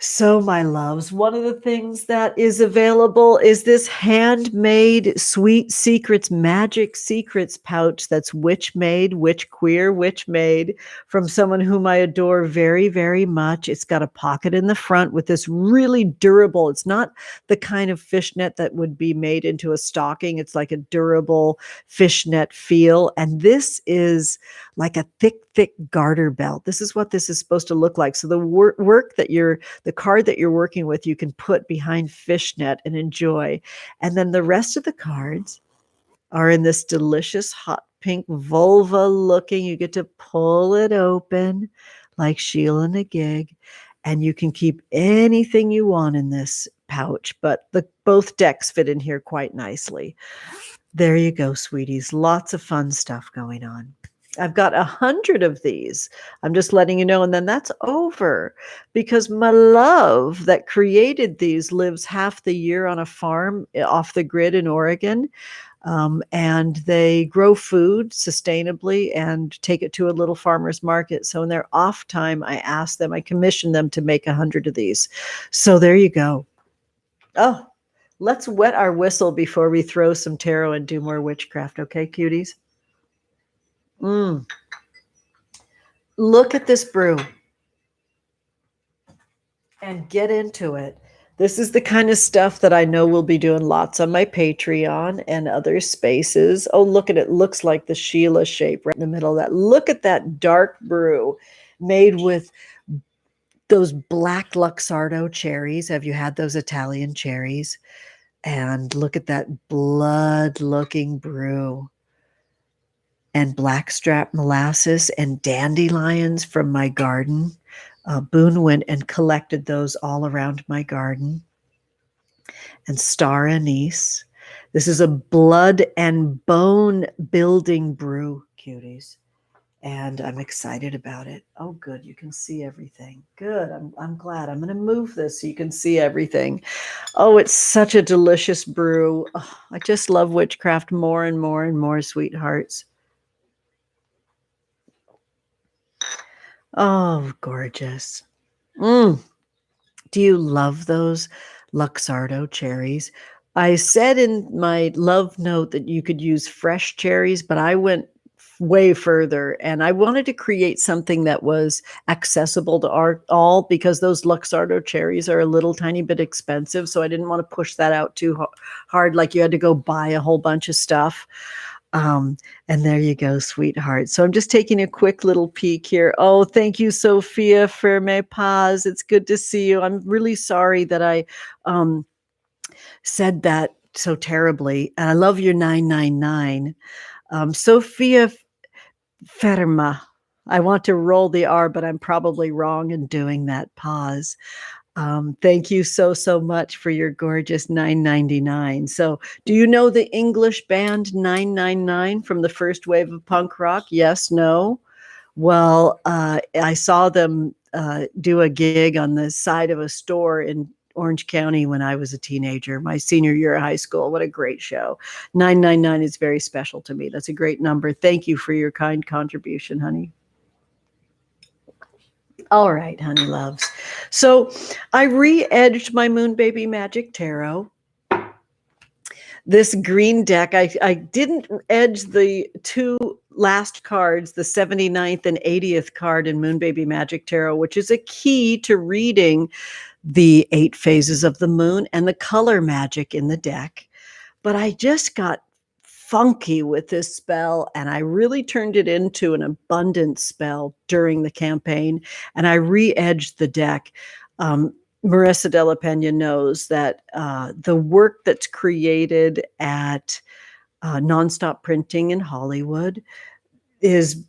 So, my loves, one of the things that is available is this handmade Sweet Secrets Magic Secrets pouch that's witch made, witch queer, witch made from someone whom I adore very, very much. It's got a pocket in the front with this really durable, it's not the kind of fishnet that would be made into a stocking. It's like a durable fishnet feel. And this is like a thick garter belt. This is what this is supposed to look like. So the work that the card that you're working with, you can put behind fishnet and enjoy. And then the rest of the cards are in this delicious hot pink vulva looking. You get to pull it open like Sheila na gig, and you can keep anything you want in this pouch, but both decks fit in here quite nicely. There you go, sweeties. Lots of fun stuff going on. I've got 100 of these. I'm just letting you know. And then that's over, because my love that created these lives half the year on a farm off the grid in Oregon. And they grow food sustainably and take it to a little farmer's market. So in their off time, I commission them to make 100 of these. So there you go. Oh, let's wet our whistle before we throw some tarot and do more witchcraft. Okay, cuties? Look at this brew and get into it. This is the kind of stuff that I know we'll be doing lots on my Patreon and other spaces. Oh, look at it. Looks like the Sheila shape right in the middle of that. Look at that dark brew made with those black Luxardo cherries. Have you had those Italian cherries? And look at that blood-looking brew. And blackstrap molasses and dandelions from my garden. Boone went and collected those all around my garden. And star anise. This is a blood and bone building brew, cuties. And I'm excited about it. Oh, good. You can see everything. Good. I'm glad. I'm going to move this so you can see everything. Oh, it's such a delicious brew. Oh, I just love witchcraft more and more and more, sweethearts. Oh, gorgeous. Do you love those Luxardo cherries? I said in my love note that you could use fresh cherries, but I went way further and I wanted to create something that was accessible to all, because those Luxardo cherries are a little tiny bit expensive. So I didn't want to push that out too hard, like you had to go buy a whole bunch of stuff. And there you go, sweetheart. So I'm just taking a quick little peek here. Oh, thank you, Sophia, for my pause. It's good to see you. I'm really sorry that I said that so terribly. And I love your 999. Sophia Ferma. I want to roll the R, but I'm probably wrong in doing that pause. Thank you so much for your gorgeous 999. So do you know the English band 999 from the first wave of punk rock? Yes, no? Well, I saw them do a gig on the side of a store in Orange County when I was a teenager, my senior year of high school. What a great show. 999 is very special to me. That's a great number. Thank you for your kind contribution, honey. All right, honey loves. So I re-edged my Moon Baby Magic Tarot. This green deck, I didn't edge the two last cards, the 79th and 80th card in Moon Baby Magic Tarot, which is a key to reading the 8 phases of the moon and the color magic in the deck. But I just got funky with this spell, and I really turned it into an abundance spell during the campaign, and I re-edged the deck. Marissa de la Pena knows that the work that's created at Nonstop Printing in Hollywood is,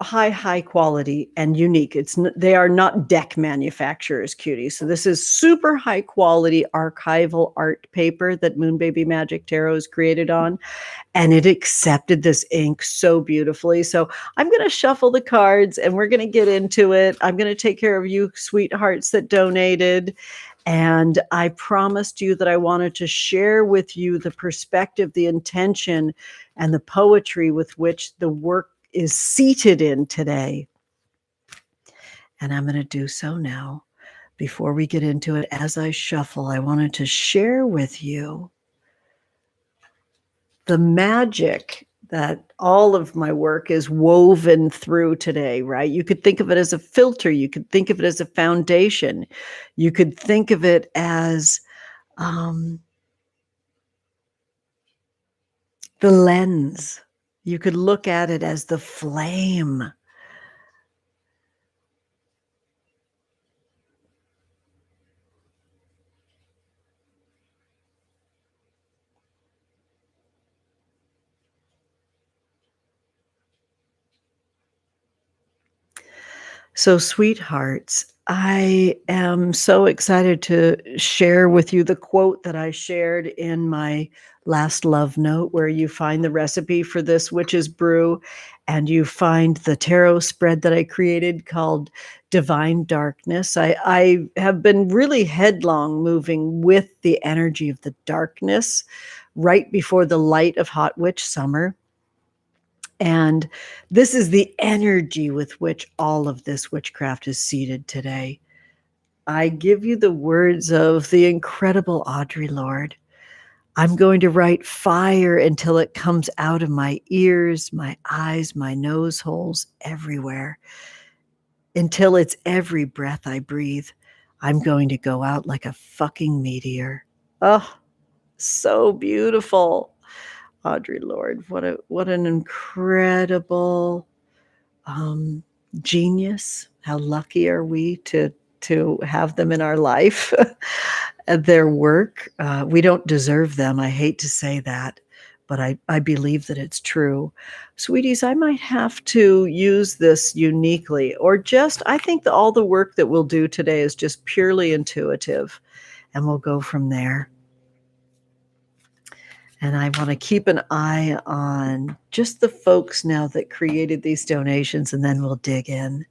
high quality and unique. They are not deck manufacturers, cuties. So this is super high quality archival art paper that Moon Baby Magic Tarot is created on. And it accepted this ink so beautifully. So I'm going to shuffle the cards and we're going to get into it. I'm going to take care of you sweethearts that donated. And I promised you that I wanted to share with you the perspective, the intention, and the poetry with which the work is seated in today. And I'm going to do so now. Before we get into it, as I shuffle, I wanted to share with you the magic that all of my work is woven through today, right? You could think of it as a filter. You could think of it as a foundation. You could think of it as the lens. You could look at it as the flame. So, sweethearts, I am so excited to share with you the quote that I shared in my last love note, where you find the recipe for this witch's brew and you find the tarot spread that I created called Divine Darkness. I have been really headlong moving with the energy of the darkness right before the light of Hot Witch Summer. And this is the energy with which all of this witchcraft is seated today. I give you the words of the incredible Audre Lorde. I'm going to write fire until it comes out of my ears, my eyes, my nose holes, everywhere. Until it's every breath I breathe. I'm going to go out like a fucking meteor. Oh, so beautiful. Audre Lorde, what an incredible genius. How lucky are we to have them in our life? Their work, we don't deserve them. I hate to say that, but I believe that it's true. Sweeties, I might have to use this uniquely, or just, I think that all the work that we'll do today is just purely intuitive, and we'll go from there. And I want to keep an eye on just the folks now that created these donations, and then we'll dig in.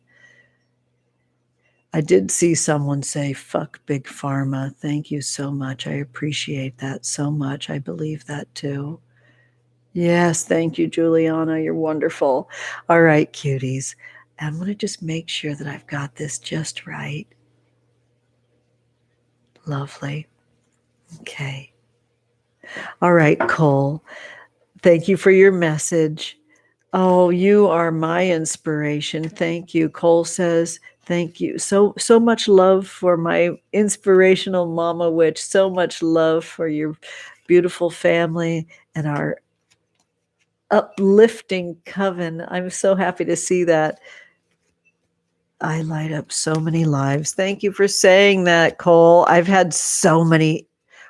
I did see someone say, fuck Big Pharma. Thank you so much. I appreciate that so much. I believe that too. Yes, thank you, Juliana. You're wonderful. All right, cuties. I'm going to just make sure that I've got this just right. Lovely. Okay. All right, Cole. Thank you for your message. Oh, you are my inspiration. Thank you. Cole says, thank you. So much love for my inspirational mama witch. So much love for your beautiful family and our uplifting coven. I'm so happy to see that. I light up so many lives. Thank you for saying that, Cole. I've had so many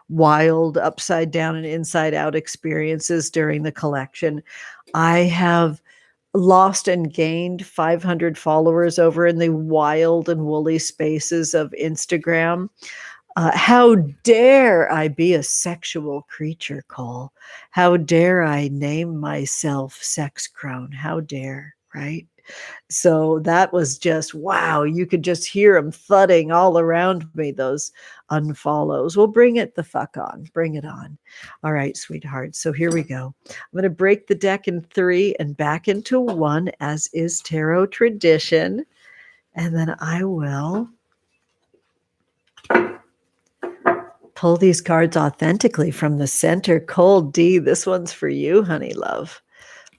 wild upside down and inside out experiences during the collection. I have lost and gained 500 followers over in the wild and woolly spaces of Instagram. How dare I be a sexual creature, Cole? How dare I name myself sex crone? How dare, right? So that was just, wow, you could just hear them thudding all around me, those unfollows. Well, bring it the fuck on. Bring it on. All right, sweetheart. So here we go. I'm going to break the deck in 3 and back into 1, as is tarot tradition. And then I will pull these cards authentically from the center. Cold D, this one's for you, honey love.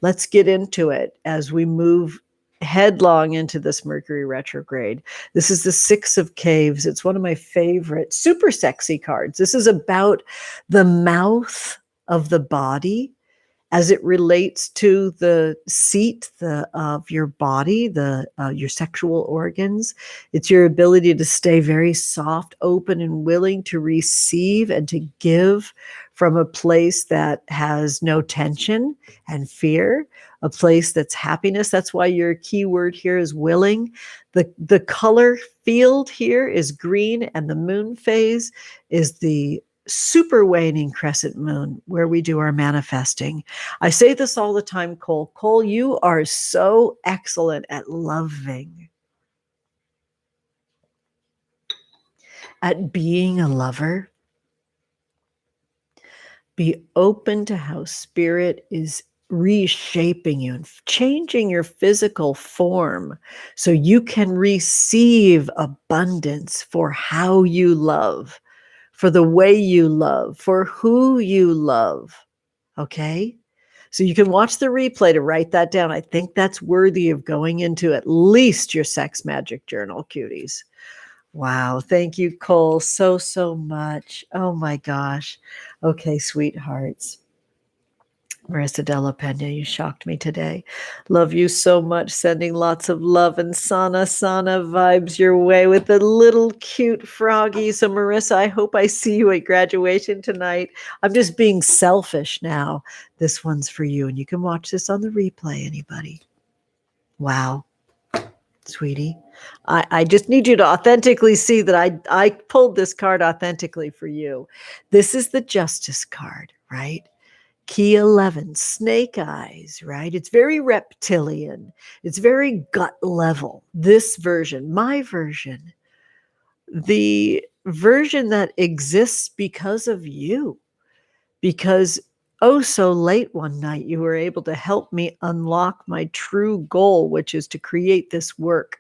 Let's get into it as we move headlong into this Mercury retrograde. This is the 6 of Caves. It's one of my favorite, super sexy cards. This is about the mouth of the body as it relates to the seat of your body, your sexual organs. It's your ability to stay very soft, open, and willing to receive and to give from a place that has no tension and fear, a place that's happiness. That's why your key word here is willing. The color field here is green, and the moon phase is the super waning crescent moon, where we do our manifesting. I say this all the time, Cole. Cole, you are so excellent at loving, at being a lover. Be open to how spirit is reshaping you and changing your physical form so you can receive abundance for how you love, for the way you love, for who you love. Okay? So you can watch the replay to write that down. I think that's worthy of going into at least your sex magic journal, cuties. Wow. Thank you, Cole, so much. Oh my gosh. Okay, sweethearts. Marissa Della Pena, you shocked me today. Love you so much. Sending lots of love and sana vibes your way with a little cute froggy. So Marissa, I hope I see you at graduation tonight. I'm just being selfish now. This one's for you, and you can watch this on the replay, anybody. Wow. Sweetie, I just need you to authentically see that I pulled this card authentically for you. This is the Justice card, right? Key 11, snake eyes, right? It's very reptilian. It's very gut level. This version, my version, the version that exists because of you. Because oh so late one night, you were able to help me unlock my true goal, which is to create this work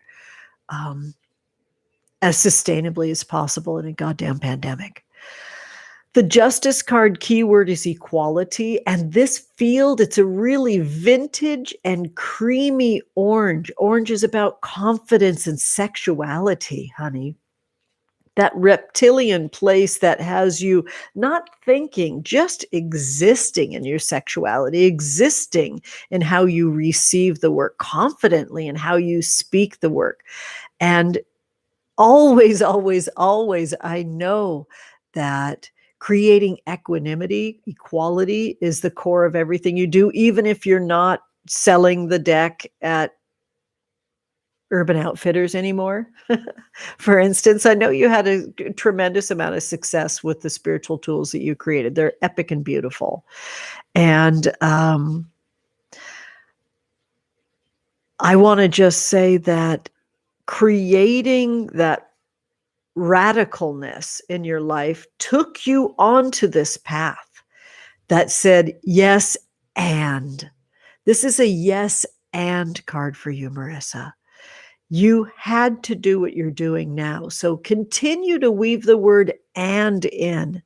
as sustainably as possible in a goddamn pandemic. The Justice card keyword is equality, and this field, it's a really vintage and creamy orange. Orange is about confidence and sexuality, honey. That reptilian place that has you not thinking, just existing in your sexuality, existing in how you receive the work confidently and how you speak the work. And always, I know that creating equanimity, equality is the core of everything you do, even if you're not selling the deck at Urban Outfitters anymore. For instance, I know you had a tremendous amount of success with the spiritual tools that you created. They're epic and beautiful. And I want to just say that creating that radicalness in your life took you onto this path that said, yes, and. This is a yes, and card for you, Marissa. You had to do what you're doing now. So continue to weave the word and in,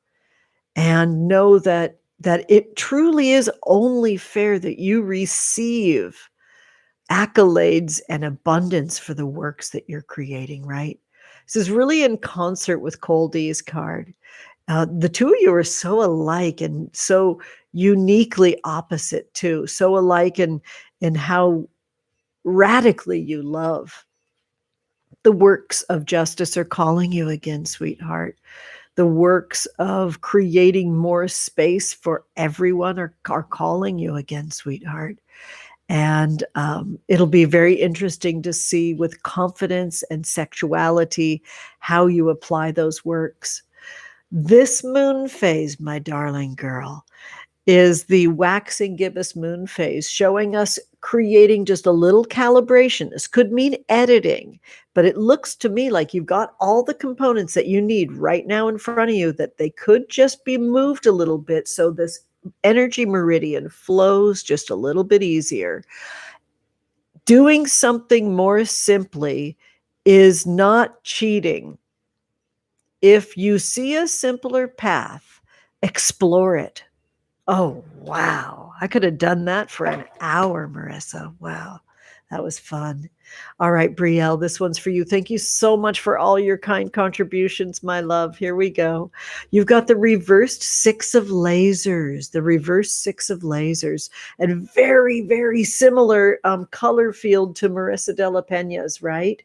and know that it truly is only fair that you receive accolades and abundance for the works that you're creating, right? This is really in concert with Coldie's card. The two of you are so alike and so uniquely opposite too. So alike in how radically you love. The works of justice are calling you again, sweetheart. The works of creating more space for everyone are calling you again, sweetheart. And it'll be very interesting to see with confidence and sexuality how you apply those works. This moon phase, my darling girl, is the waxing gibbous moon phase, showing us creating just a little calibration. This could mean editing, but it looks to me like you've got all the components that you need right now in front of you, that they could just be moved a little bit so this energy meridian flows just a little bit easier. Doing something more simply is not cheating. If you see a simpler path, explore it. Oh, wow. I could have done that for an hour, Marissa. Wow. That was fun. All right, Brielle, this one's for you. Thank you so much for all your kind contributions, my love. Here we go. You've got the reversed Six of Lasers, and very, very similar color field to Marissa de la Pena's, right?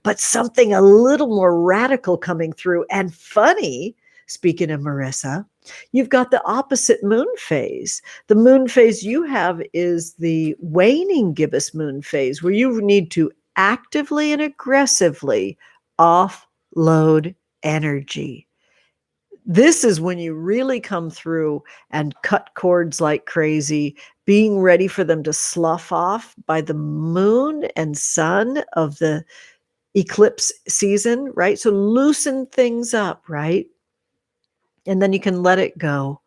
But something a little more radical coming through and funny. Speaking of Marissa, you've got the opposite moon phase. The moon phase you have is the waning gibbous moon phase, where you need to actively and aggressively offload energy. This is when you really come through and cut cords like crazy, being ready for them to slough off by the moon and sun of the eclipse season, right? So loosen things up, right? And then you can let it go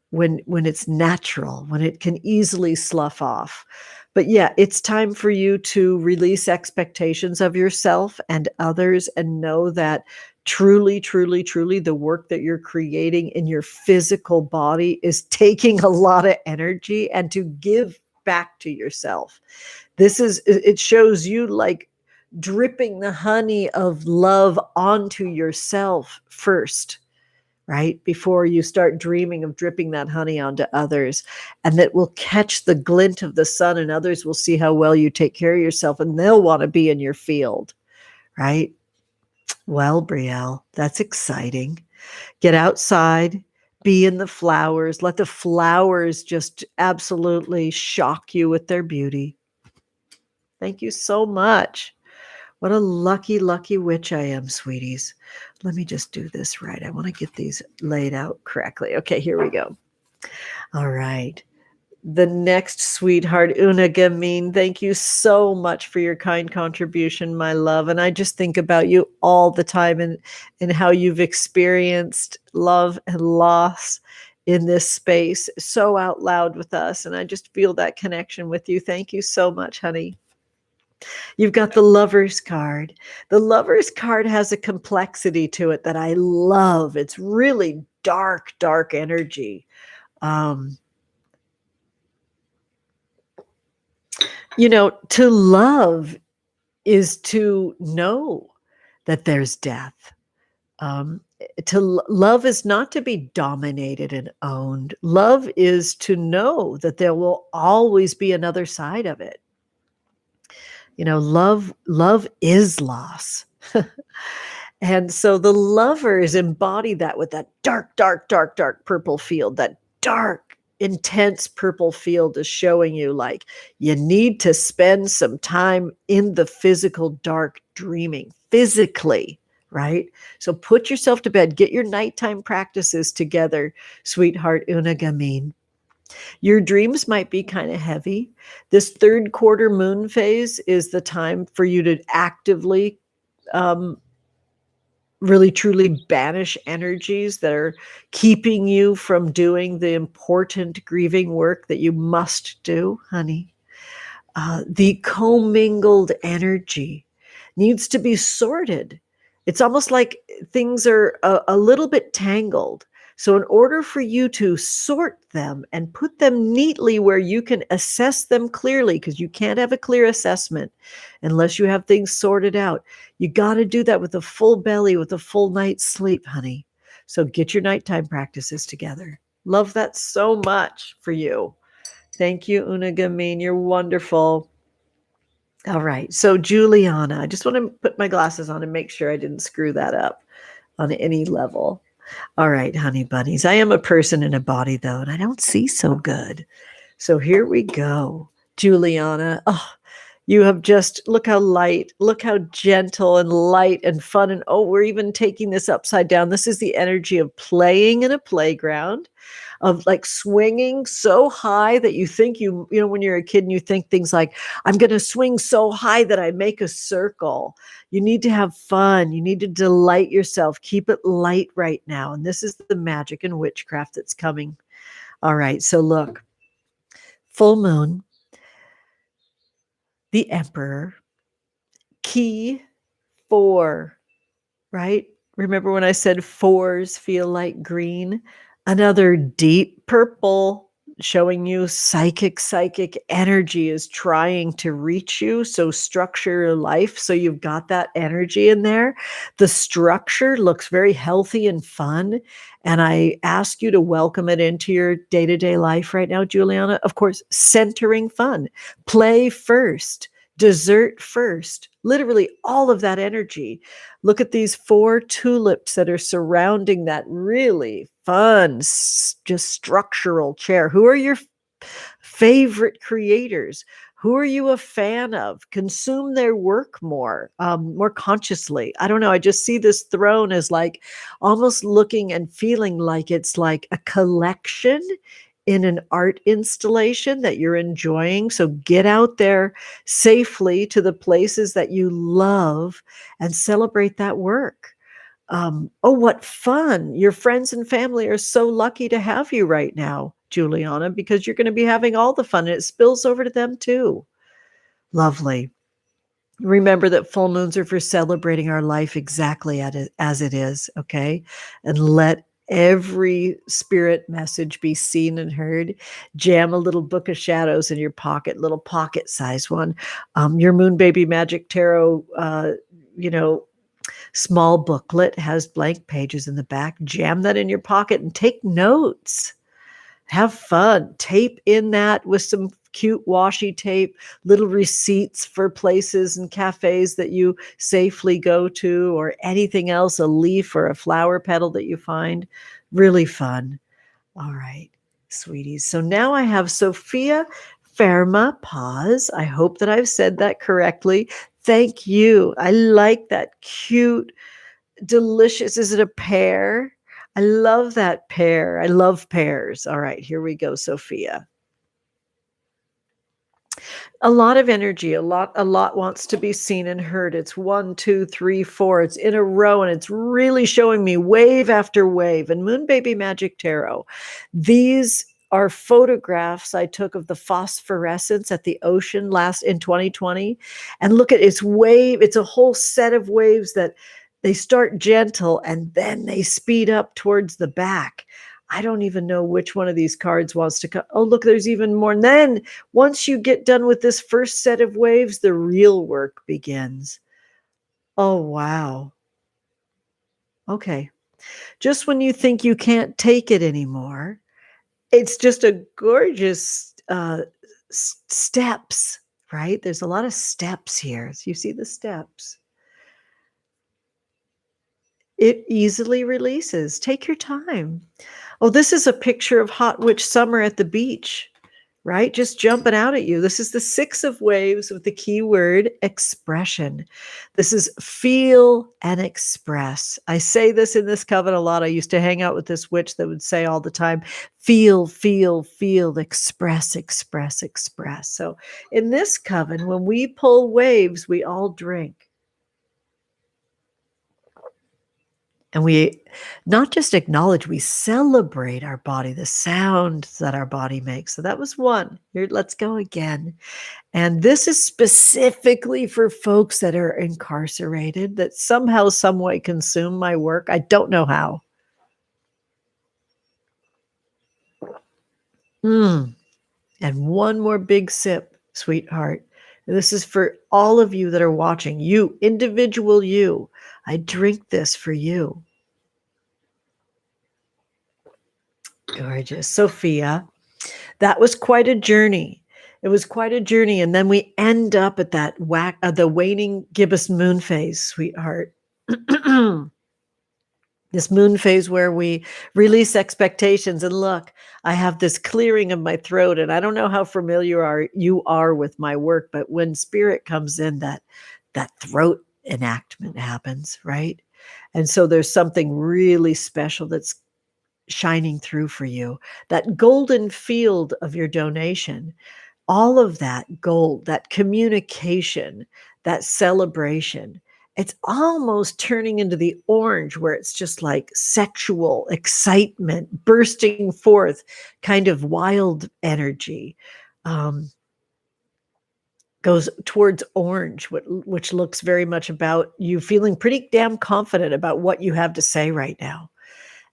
when it's natural, when it can easily slough off. But yeah, it's time for you to release expectations of yourself and others, and know that truly, truly, truly the work that you're creating in your physical body is taking a lot of energy, and to give back to yourself. It shows you like dripping the honey of love onto yourself first, right? Before you start dreaming of dripping that honey onto others. And that will catch the glint of the sun, and others will see how well you take care of yourself, and they'll want to be in your field, right? Well, Brielle, that's exciting. Get outside, be in the flowers, let the flowers just absolutely shock you with their beauty. Thank you so much. What a lucky, lucky witch I am, sweeties. Let me just do this right. I want to get these laid out correctly. Okay, here we go. All right. The next sweetheart, Una Gamine, thank you so much for your kind contribution, my love. And I just think about you all the time, and how you've experienced love and loss in this space so out loud with us. And I just feel that connection with you. Thank you so much, honey. You've got the Lover's card. The Lover's card has a complexity to it that I love. It's really dark, dark energy. To love is to know that there's death. Love is not to be dominated and owned. Love is to know that there will always be another side of it. Love is loss. And so the lovers embody that with that dark, dark, dark, dark purple field. That dark, intense purple field is showing you like you need to spend some time in the physical dark dreaming physically, right? So put yourself to bed, get your nighttime practices together, sweetheart Unagamine. Your dreams might be kind of heavy. This third quarter moon phase is the time for you to actively um, really truly banish energies that are keeping you from doing the important grieving work that you must do, honey. The commingled energy needs to be sorted. It's almost like things are a little bit tangled. So, in order for you to sort them and put them neatly where you can assess them clearly, because you can't have a clear assessment unless you have things sorted out, you got to do that with a full belly, with a full night's sleep, honey. So, get your nighttime practices together. Love that so much for you. Thank you, Unagamine. You're wonderful. All right. So, Juliana, I just want to put my glasses on and make sure I didn't screw that up on any level. All right, honey bunnies. I am a person in a body, though, and I don't see so good. So, here we go. Juliana. Oh, you have just look how light, look how gentle and light and fun. And oh, we're even taking this upside down. This is the energy of playing in a playground, of like swinging so high that you think you know, when you're a kid and you think things like, I'm going to swing so high that I make a circle. You need to have fun. You need to delight yourself. Keep it light right now. And this is the magic and witchcraft that's coming. All right. So look, full moon, the emperor, key 4, right? Remember when I said 4s feel like green? Another deep purple showing you psychic energy is trying to reach you. So structure your life so you've got that energy in there. The structure looks very healthy and fun. And I ask you to welcome it into your day-to-day life right now, Juliana. Of course, centering fun. Play first. Dessert first. Literally all of that energy. Look at these 4 tulips that are surrounding that really fun, just structural chair. Who are your favorite creators? Who are you a fan of? Consume their work more consciously. I don't know. I just see this throne as like almost looking and feeling like it's like a collection in an art installation that you're enjoying. So get out there safely to the places that you love and celebrate that work. Oh, what fun. Your friends and family are so lucky to have you right now, Juliana, because you're going to be having all the fun and it spills over to them too. Lovely. Remember that full moons are for celebrating our life exactly as it is, okay? And let every spirit message be seen and heard. Jam a little book of shadows in your pocket, little pocket size one. Your Moon Baby Magic Tarot, small booklet has blank pages in the back. Jam that in your pocket and take notes. Have fun. Tape in that with some cute washi tape, little receipts for places and cafes that you safely go to, or anything else, a leaf or a flower petal that you find. Really fun. All right, sweeties. So now I have Sophia Ferma Paz. I hope that I've said that correctly. Thank you. I like that cute, delicious. Is it a pear? I love that pear. I love pears. All right, here we go, Sophia. A lot of energy, a lot wants to be seen and heard. It's 1, 2, 3, 4. It's in a row, and it's really showing me wave after wave. And Moon Baby Magic Tarot, these are photographs I took of the phosphorescence at the ocean last in 2020. And look at its wave. It's a whole set of waves that they start gentle and then they speed up towards the back. I don't even know which one of these cards wants to come. Oh, look, there's even more. And then once you get done with this first set of waves, the real work begins. Oh, wow. Okay. Just when you think you can't take it anymore, it's just a gorgeous steps, right? There's a lot of steps here. So you see the steps. It easily releases. Take your time. Oh, this is a picture of Hot Witch Summer at the beach, right? Just jumping out at you. This is the Six of Waves with the keyword expression. This is feel and express. I say this in this coven a lot. I used to hang out with this witch that would say all the time, feel, feel, feel, express, express, express. So in this coven, when we pull waves, we all drink. And we not just acknowledge, we celebrate our body, the sounds that our body makes. So that was one. Here, let's go again. And this is specifically for folks that are incarcerated, that somehow, some way consume my work. I don't know how. And one more big sip, sweetheart. This is for all of you that are watching, you, individual you. I drink this for you. Gorgeous. Sophia, that was quite a journey. It was quite a journey. And then we end up at that the waning gibbous moon phase, sweetheart. This moon phase where we release expectations. And look, I have this clearing of my throat. And I don't know how familiar you are with my work, but when spirit comes in, that throat enactment happens, right? And so there's something really special that's shining through for you. That golden field of your donation, all of that gold, that communication, that celebration, it's almost turning into the orange where it's just like sexual excitement bursting forth, kind of wild energy. Goes towards orange, which looks very much about you feeling pretty damn confident about what you have to say right now.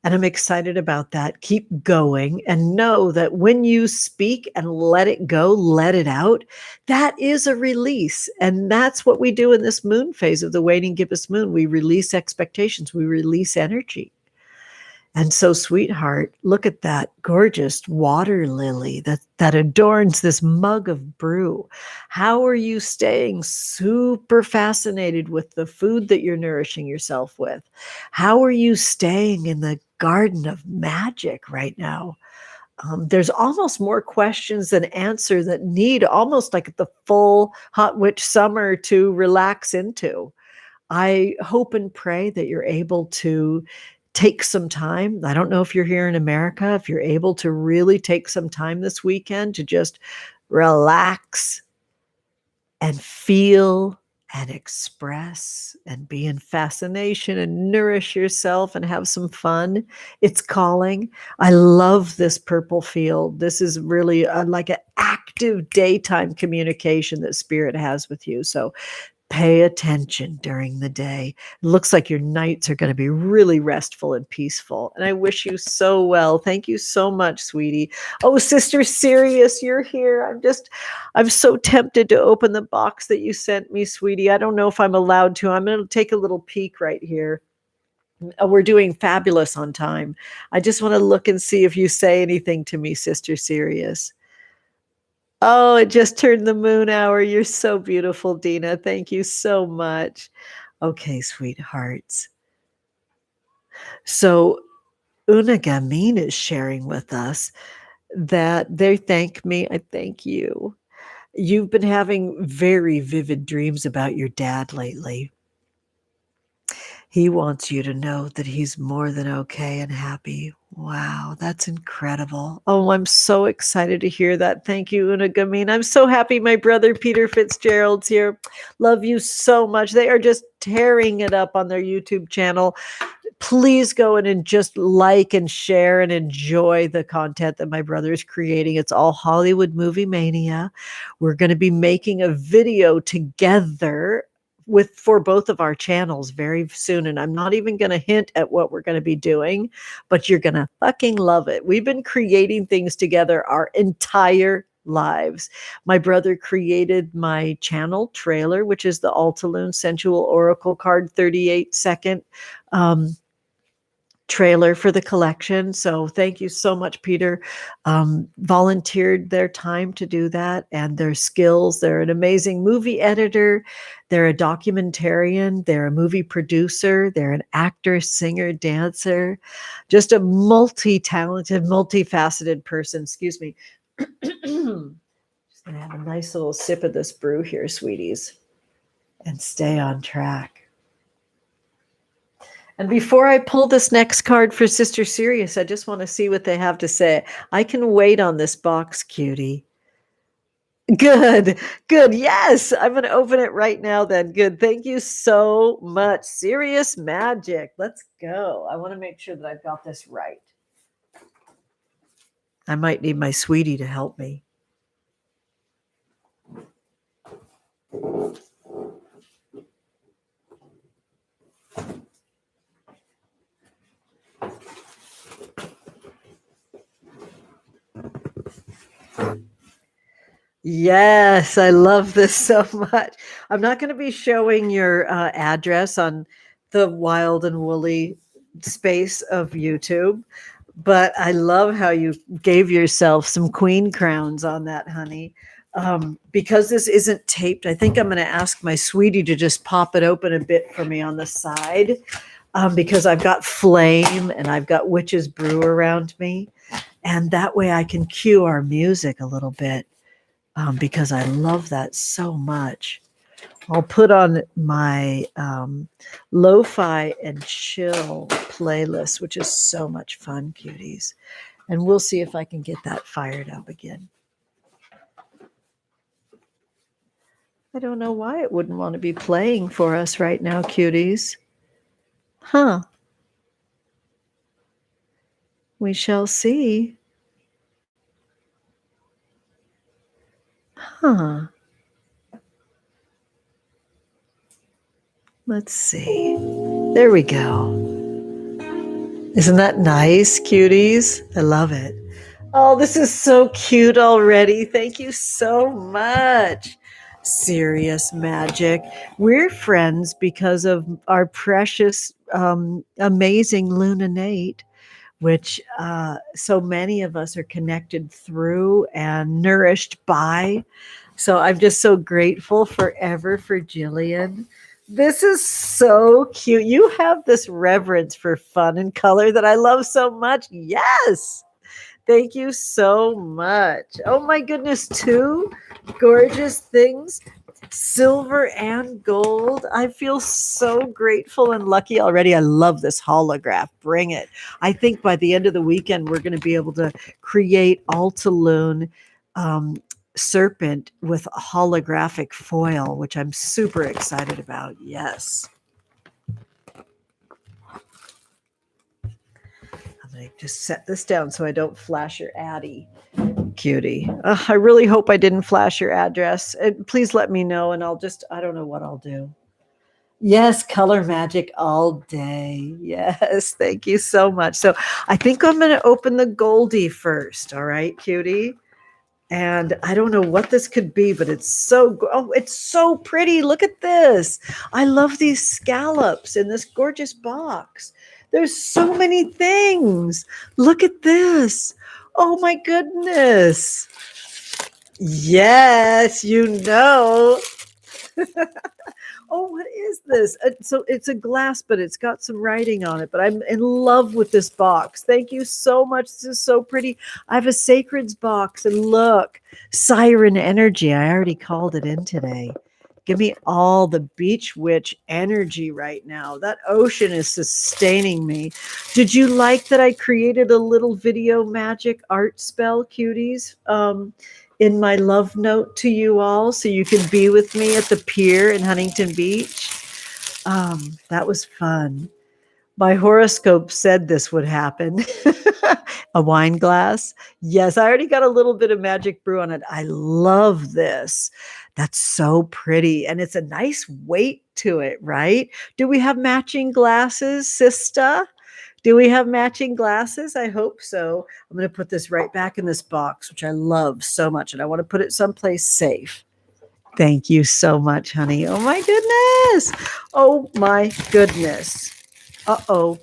And I'm excited about that. Keep going and know that when you speak and let it go, let it out, that is a release. And that's what we do in this moon phase of the waning gibbous moon. We release expectations. We release energy. And so, sweetheart, look at that gorgeous water lily that adorns this mug of brew. How are you staying super fascinated with the food that you're nourishing yourself with? How are you staying in the garden of magic right now? There's almost more questions than answers that need almost like the full hot witch summer to relax into. I hope and pray that you're able to take some time. I don't know if you're here in America, if you're able to really take some time this weekend to just relax and feel and express and be in fascination and nourish yourself and have some fun. It's calling. I love this purple field. This is really like an active daytime communication that spirit has with you. So pay attention during the day. It looks like your nights are going to be really restful and peaceful. And I wish you so well. Thank you so much, sweetie. Oh, Sister Sirius, you're here. I'm so tempted to open the box that you sent me, sweetie. I don't know if I'm allowed to. I'm going to take a little peek right here. We're doing fabulous on time. I just want to look and see if you say anything to me, Sister Sirius. Oh, it just turned the moon hour. You're so beautiful, Dina. Thank you so much. Okay, sweethearts. So Unagamin is sharing with us that they thank me. I thank you. You've been having very vivid dreams about your dad lately. He wants you to know that he's more than okay and happy. Wow, that's incredible. Oh, I'm so excited to hear that. Thank you, Unagamin. I'm so happy my brother Peter Fitzgerald's here. Love you so much. They are just tearing it up on their YouTube channel. Please go in and just like and share and enjoy the content that my brother is creating. It's all Hollywood Movie Mania. We're going to be making a video together for both of our channels very soon. And I'm not even going to hint at what we're going to be doing, but you're going to fucking love it. We've been creating things together our entire lives. My brother created my channel trailer, which is the Altalune Sensual Oracle card 38-second trailer for the collection. So thank you so much, Peter. Volunteered their time to do that and their skills. They're an amazing movie editor. They're a documentarian. They're a movie producer. They're an actor, singer, dancer, just a multi-talented, multifaceted person. Excuse me. Just gonna have a nice little sip of this brew here, sweeties, and stay on track. And before I pull this next card for Sister Sirius, I just want to see what they have to say. I can wait on this box, cutie. Good, good. Yes, I'm going to open it right now then. Good. Thank you so much. Serious Magic. Let's go. I want to make sure that I've got this right. I might need my sweetie to help me. Yes, I love this so much. I'm not going to be showing your address on the wild and woolly space of YouTube, but I love how you gave yourself some queen crowns on that, honey. Because this isn't taped, I think I'm going to ask my sweetie to just pop it open a bit for me on the side, because I've got flame and I've got witch's brew around me. And that way I can cue our music a little bit. Because I love that so much. I'll put on my lo-fi and chill playlist, which is so much fun, cuties. And we'll see if I can get that fired up again. I don't know why it wouldn't want to be playing for us right now, cuties. Huh. We shall see. Huh. Let's see. There we go. Isn't that nice, cuties? I love it. Oh, this is so cute already. Thank you so much. Serious Magic. We're friends because of our precious, amazing Lunanate, which so many of us are connected through and nourished by. So I'm just so grateful forever for Jillian. This is so cute. You have this reverence for fun and color that I love so much. Yes. Thank you so much. Oh my goodness, two gorgeous things, silver and gold. I feel so grateful and lucky already. I love this holograph. Bring it. I think by the end of the weekend, we're going to be able to create Altalune serpent with a holographic foil, which I'm super excited about. Yes. I'm going to just set this down so I don't flash your Addie, cutie. I really hope I didn't flash your address. Please let me know and I don't know what I'll do. Yes, color magic all day. Yes, thank you so much. So I think I'm going to open the Goldie first. All right, cutie. And I don't know what this could be, but it's so pretty. Look at this. I love these scallops in this gorgeous box. There's so many things. Look at this. Oh my goodness. Yes, you know. Oh, what is this? So it's a glass, but it's got some writing on it. But I'm in love with this box. Thank you so much. This is so pretty. I have a Sacreds box, and look, Siren Energy. I already called it in today. Give me all the beach witch energy right now. That ocean is sustaining me. Did you like that I created a little video magic art spell, cuties? In my love note to you all, so you can be with me at the pier in Huntington Beach. That was fun. My horoscope said this would happen. A wine glass. Yes, I already got a little bit of magic brew on it. I love this. That's so pretty. And it's a nice weight to it, right? Do we have matching glasses, sister? Do we have matching glasses? I hope so. I'm going to put this right back in this box, which I love so much. And I want to put it someplace safe. Thank you so much, honey. Oh, my goodness. Oh, my goodness. Uh-oh.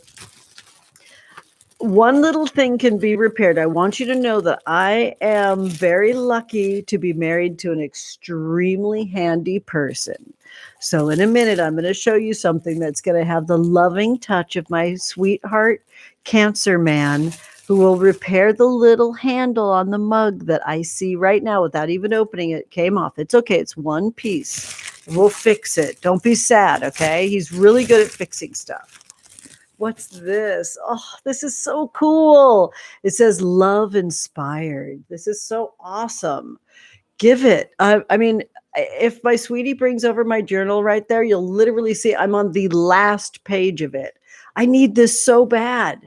one little thing can be repaired. I want you to know that I am very lucky to be married to an extremely handy person. So in a minute, I'm going to show you something that's going to have the loving touch of my sweetheart Cancer man, who will repair the little handle on the mug that I see right now without even opening it. It came off. It's okay. It's one piece. We'll fix it. Don't be sad, okay? He's really good at fixing stuff. What's this? Oh, this is so cool. It says love inspired. This is so awesome. Give it. I mean, if my sweetie brings over my journal right there, you'll literally see I'm on the last page of it. I need this so bad.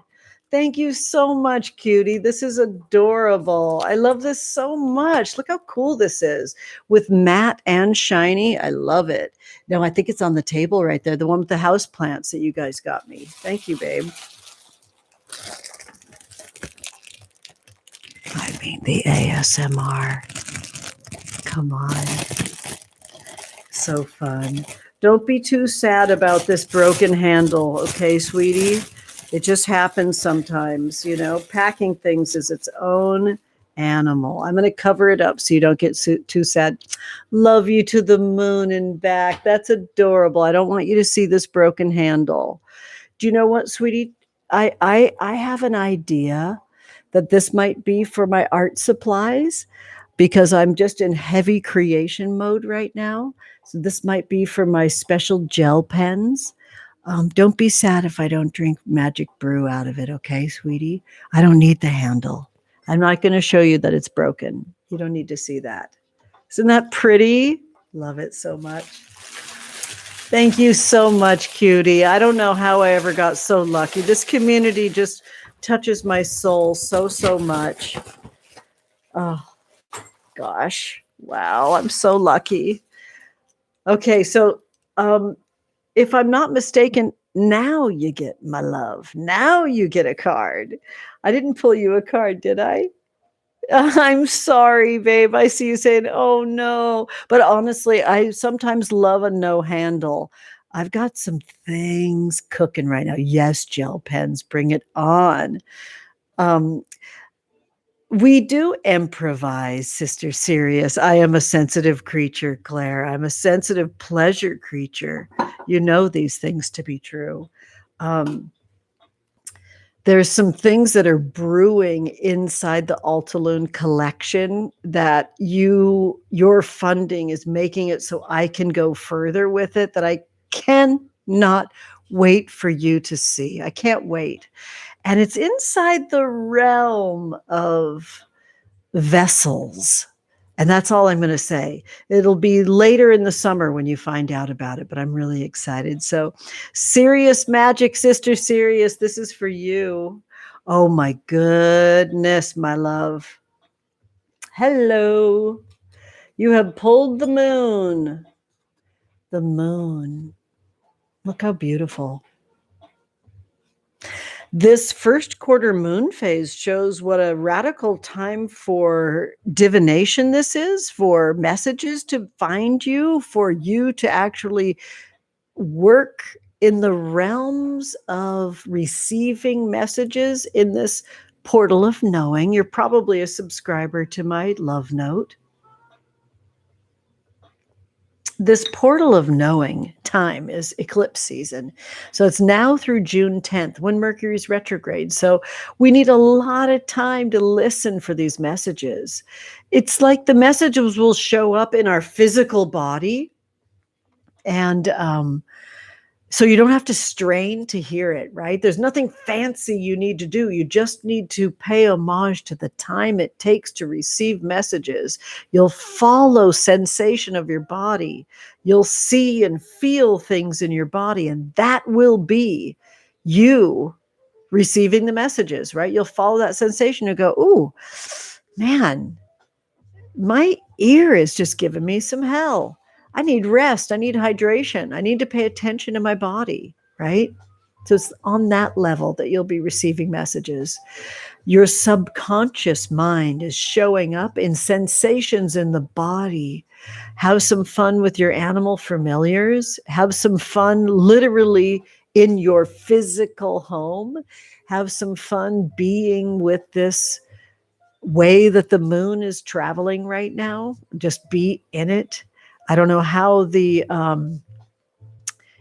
Thank you so much, cutie. This is adorable. I love this so much. Look how cool this is with matte and shiny. I love it. No, I think it's on the table right there. The one with the house plants that you guys got me. Thank you, babe. I mean, the ASMR. Come on. So fun. Don't be too sad about this broken handle, okay, sweetie? It just happens sometimes, you know. Packing things is its own animal. I'm going to cover it up so you don't get too sad. Love you to the moon and back. That's adorable. I don't want you to see this broken handle. Do you know what, sweetie? I have an idea that this might be for my art supplies because I'm just in heavy creation mode right now. So this might be for my special gel pens. Don't be sad if I don't drink magic brew out of it, okay, sweetie? I don't need the handle. I'm not going to show you that it's broken. You don't need to see that. Isn't that pretty? Love it so much. Thank you so much, cutie. I don't know how I ever got so lucky. This community just touches my soul so, so much. Oh, gosh. Wow, I'm so lucky. Okay, so if I'm not mistaken, now you get my love. Now you get a card. I didn't pull you a card, did I? I'm sorry, babe. I see you saying, oh no. But honestly, I sometimes love a no handle. I've got some things cooking right now. Yes, gel pens, bring it on. We do improvise, Sister Sirius. I am a sensitive creature, Claire. I'm a sensitive pleasure creature. You know these things to be true. There's some things that are brewing inside the Altalune collection that your funding is making it so I can go further with it, that I cannot wait for you to see. I can't wait. And it's inside the realm of vessels. And that's all I'm going to say. It'll be later in the summer when you find out about it, but I'm really excited. So, Sirius Magic, Sister Sirius, this is for you. Oh my goodness, my love. Hello. You have pulled the moon. The moon. Look how beautiful. This first quarter moon phase shows what a radical time for divination this is, for messages to find you, for you to actually work in the realms of receiving messages in this portal of knowing. You're probably a subscriber to my love note. This portal of knowing time is eclipse season. So it's now through June 10th when Mercury's retrograde. So we need a lot of time to listen for these messages. It's like the messages will show up in our physical body. And so you don't have to strain to hear it, right? There's nothing fancy you need to do. You just need to pay homage to the time it takes to receive messages. You'll follow sensation of your body. You'll see and feel things in your body, and that will be you receiving the messages, right? You'll follow that sensation and go, ooh, man, my ear is just giving me some hell. I need rest. I need hydration. I need to pay attention to my body, right? So it's on that level that you'll be receiving messages. Your subconscious mind is showing up in sensations in the body. Have some fun with your animal familiars. Have some fun literally in your physical home. Have some fun being with this way that the moon is traveling right now. Just be in it. I don't know how the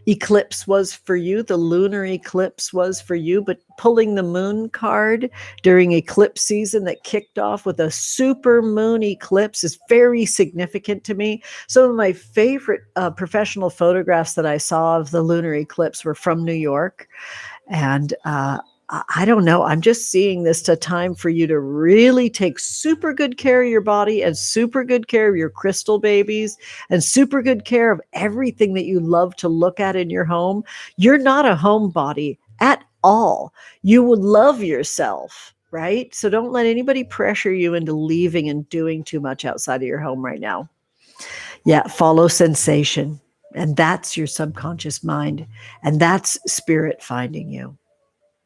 eclipse was for you, the lunar eclipse was for you, but pulling the moon card during eclipse season that kicked off with a super moon eclipse is very significant to me. Some of my favorite professional photographs that I saw of the lunar eclipse were from New York. And I don't know. I'm just seeing this a time for you to really take super good care of your body and super good care of your crystal babies and super good care of everything that you love to look at in your home. You're not a homebody at all. You would love yourself, right? So don't let anybody pressure you into leaving and doing too much outside of your home right now. Yeah, follow sensation. And that's your subconscious mind. And that's spirit finding you.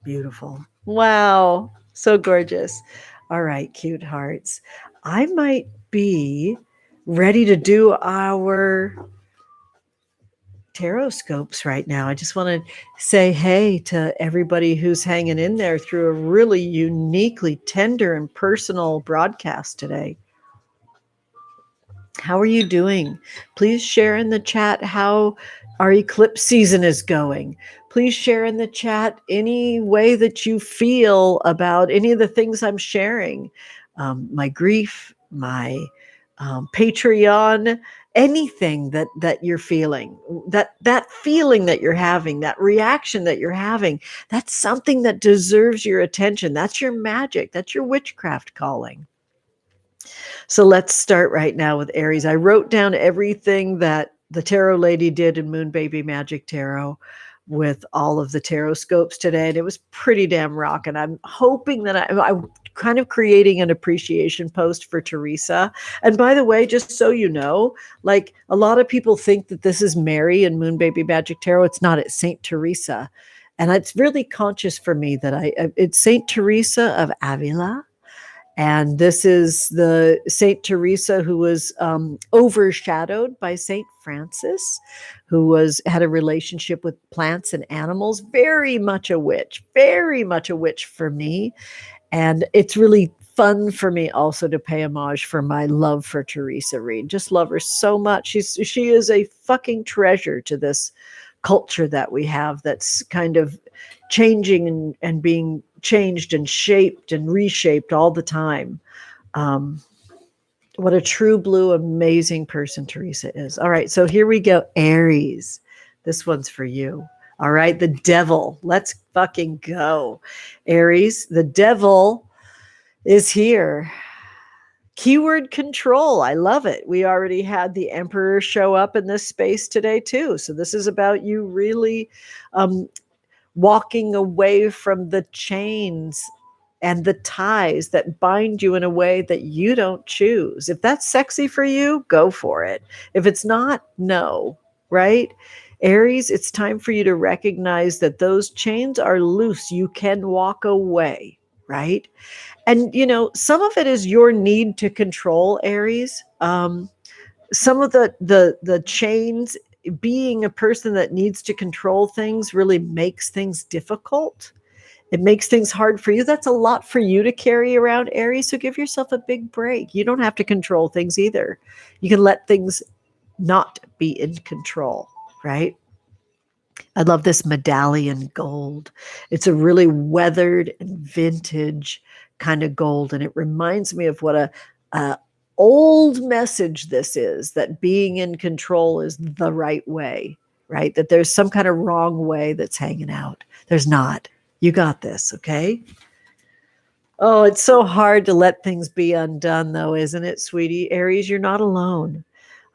Beautiful. Wow. So gorgeous. All right, cute hearts. I might be ready to do our Tarotscopes right now. I just want to say hey to everybody who's hanging in there through a really uniquely tender and personal broadcast today. How are you doing? Please share in the chat how our eclipse season is going. Please share in the chat any way that you feel about any of the things I'm sharing. My grief, my Patreon, anything that you're feeling, that feeling that you're having, that reaction that you're having, that's something that deserves your attention. That's your magic. That's your witchcraft calling. So let's start right now with Aries. I wrote down everything that the tarot lady did in Moon Baby Magic Tarot with all of the Tarotscopes today, and it was pretty damn rocking. I'm hoping that I'm kind of creating an appreciation post for Teresa. And by the way, just so you know, like a lot of people think that this is Mary and Moon Baby Magic Tarot. It's not. It's Saint Teresa, and it's really conscious for me that it's Saint Teresa of Avila. And this is the Saint Teresa who was overshadowed by Saint Francis, who had a relationship with plants and animals. Very much a witch for me. And it's really fun for me also to pay homage for my love for Teresa Reed. Just love her so much. She is a fucking treasure to this culture that we have that's kind of changing and being changed and shaped and reshaped all the time. What a true blue, amazing person Teresa is. All right, so here we go. Aries. This one's for you. All right, the devil. Let's fucking go. Aries, the devil is here. Keyword control. I love it. We already had the Emperor show up in this space today too. So this is about you really walking away from the chains and the ties that bind you in a way that you don't choose. If that's sexy for you, go for it. If it's not, no, right? Aries, it's time for you to recognize that those chains are loose. You can walk away, right? And, you know, some of it is your need to control, Aries. Some of the chains, being a person that needs to control things really makes things difficult. It makes things hard for you. That's a lot for you to carry around, Aries. So give yourself a big break. You don't have to control things either. You can let things not be in control, right? I love this medallion gold. It's a really weathered and vintage kind of gold. And it reminds me of what a old message this is, that being in control is the right way, right? That there's some kind of wrong way that's hanging out. There's not. You got this, okay? Oh, it's so hard to let things be undone, though, isn't it, sweetie? Aries, you're not alone.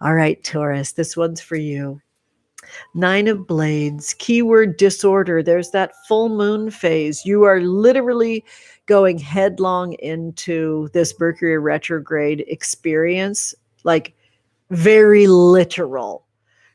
All right, Taurus, this one's for you. 9 of Blades, keyword disorder. There's that full moon phase. You are literally going headlong into this Mercury retrograde experience, like very literal.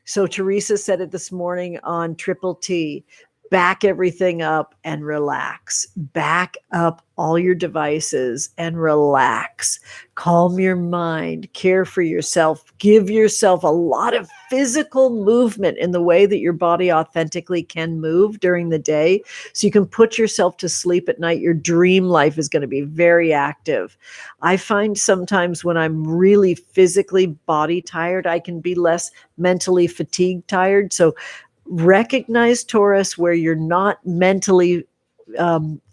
So Teresa said it this morning on Triple T. back everything up and relax. Back up all your devices and relax. Calm your mind, care for yourself, give yourself a lot of physical movement in the way that your body authentically can move during the day, so you can put yourself to sleep at night. Your dream life is going to be very active. I find sometimes when I'm really physically body tired, I can be less mentally fatigued tired. So recognize, Taurus, where you're not mentally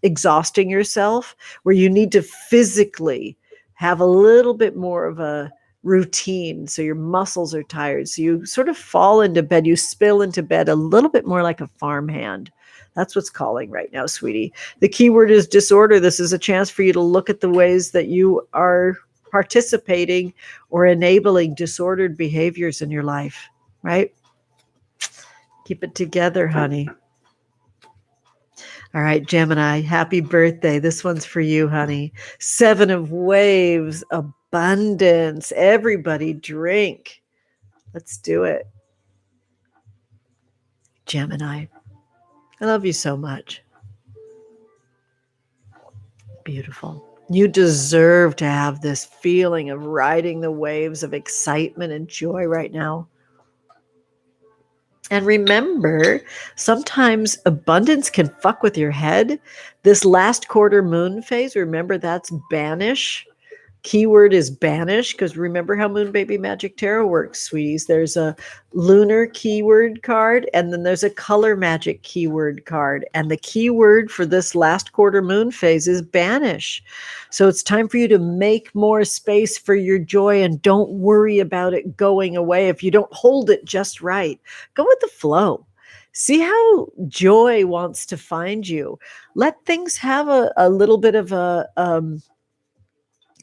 exhausting yourself, where you need to physically have a little bit more of a routine, so your muscles are tired, so you sort of fall into bed, you spill into bed a little bit more like a farmhand. That's what's calling right now, sweetie. The key word is disorder. This is a chance for you to look at the ways that you are participating or enabling disordered behaviors in your life, right? Keep it together, honey. All right, Gemini, happy birthday. This one's for you, honey. 7 of Waves, abundance. Everybody drink. Let's do it. Gemini, I love you so much. Beautiful. You deserve to have this feeling of riding the waves of excitement and joy right now. And remember, sometimes abundance can fuck with your head. This last quarter moon phase, remember, that's banish. Keyword is banish, because remember how Moon Baby Magic Tarot works, sweeties. There's a lunar keyword card, and then there's a color magic keyword card. And the keyword for this last quarter moon phase is banish. So it's time for you to make more space for your joy, and don't worry about it going away if you don't hold it just right. Go with the flow. See how joy wants to find you. Let things have a little bit of a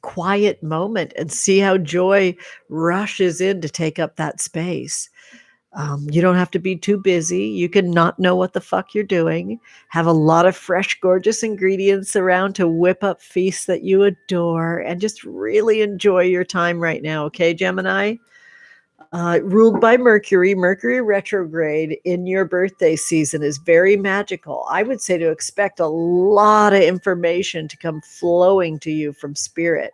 quiet moment, and see how joy rushes in to take up that space. You don't have to be too busy. You can not know what the fuck you're doing. Have a lot of fresh, gorgeous ingredients around to whip up feasts that you adore, and just really enjoy your time right now. Okay, Gemini? Ruled by Mercury. Mercury retrograde in your birthday season is very magical. I would say to expect a lot of information to come flowing to you from spirit.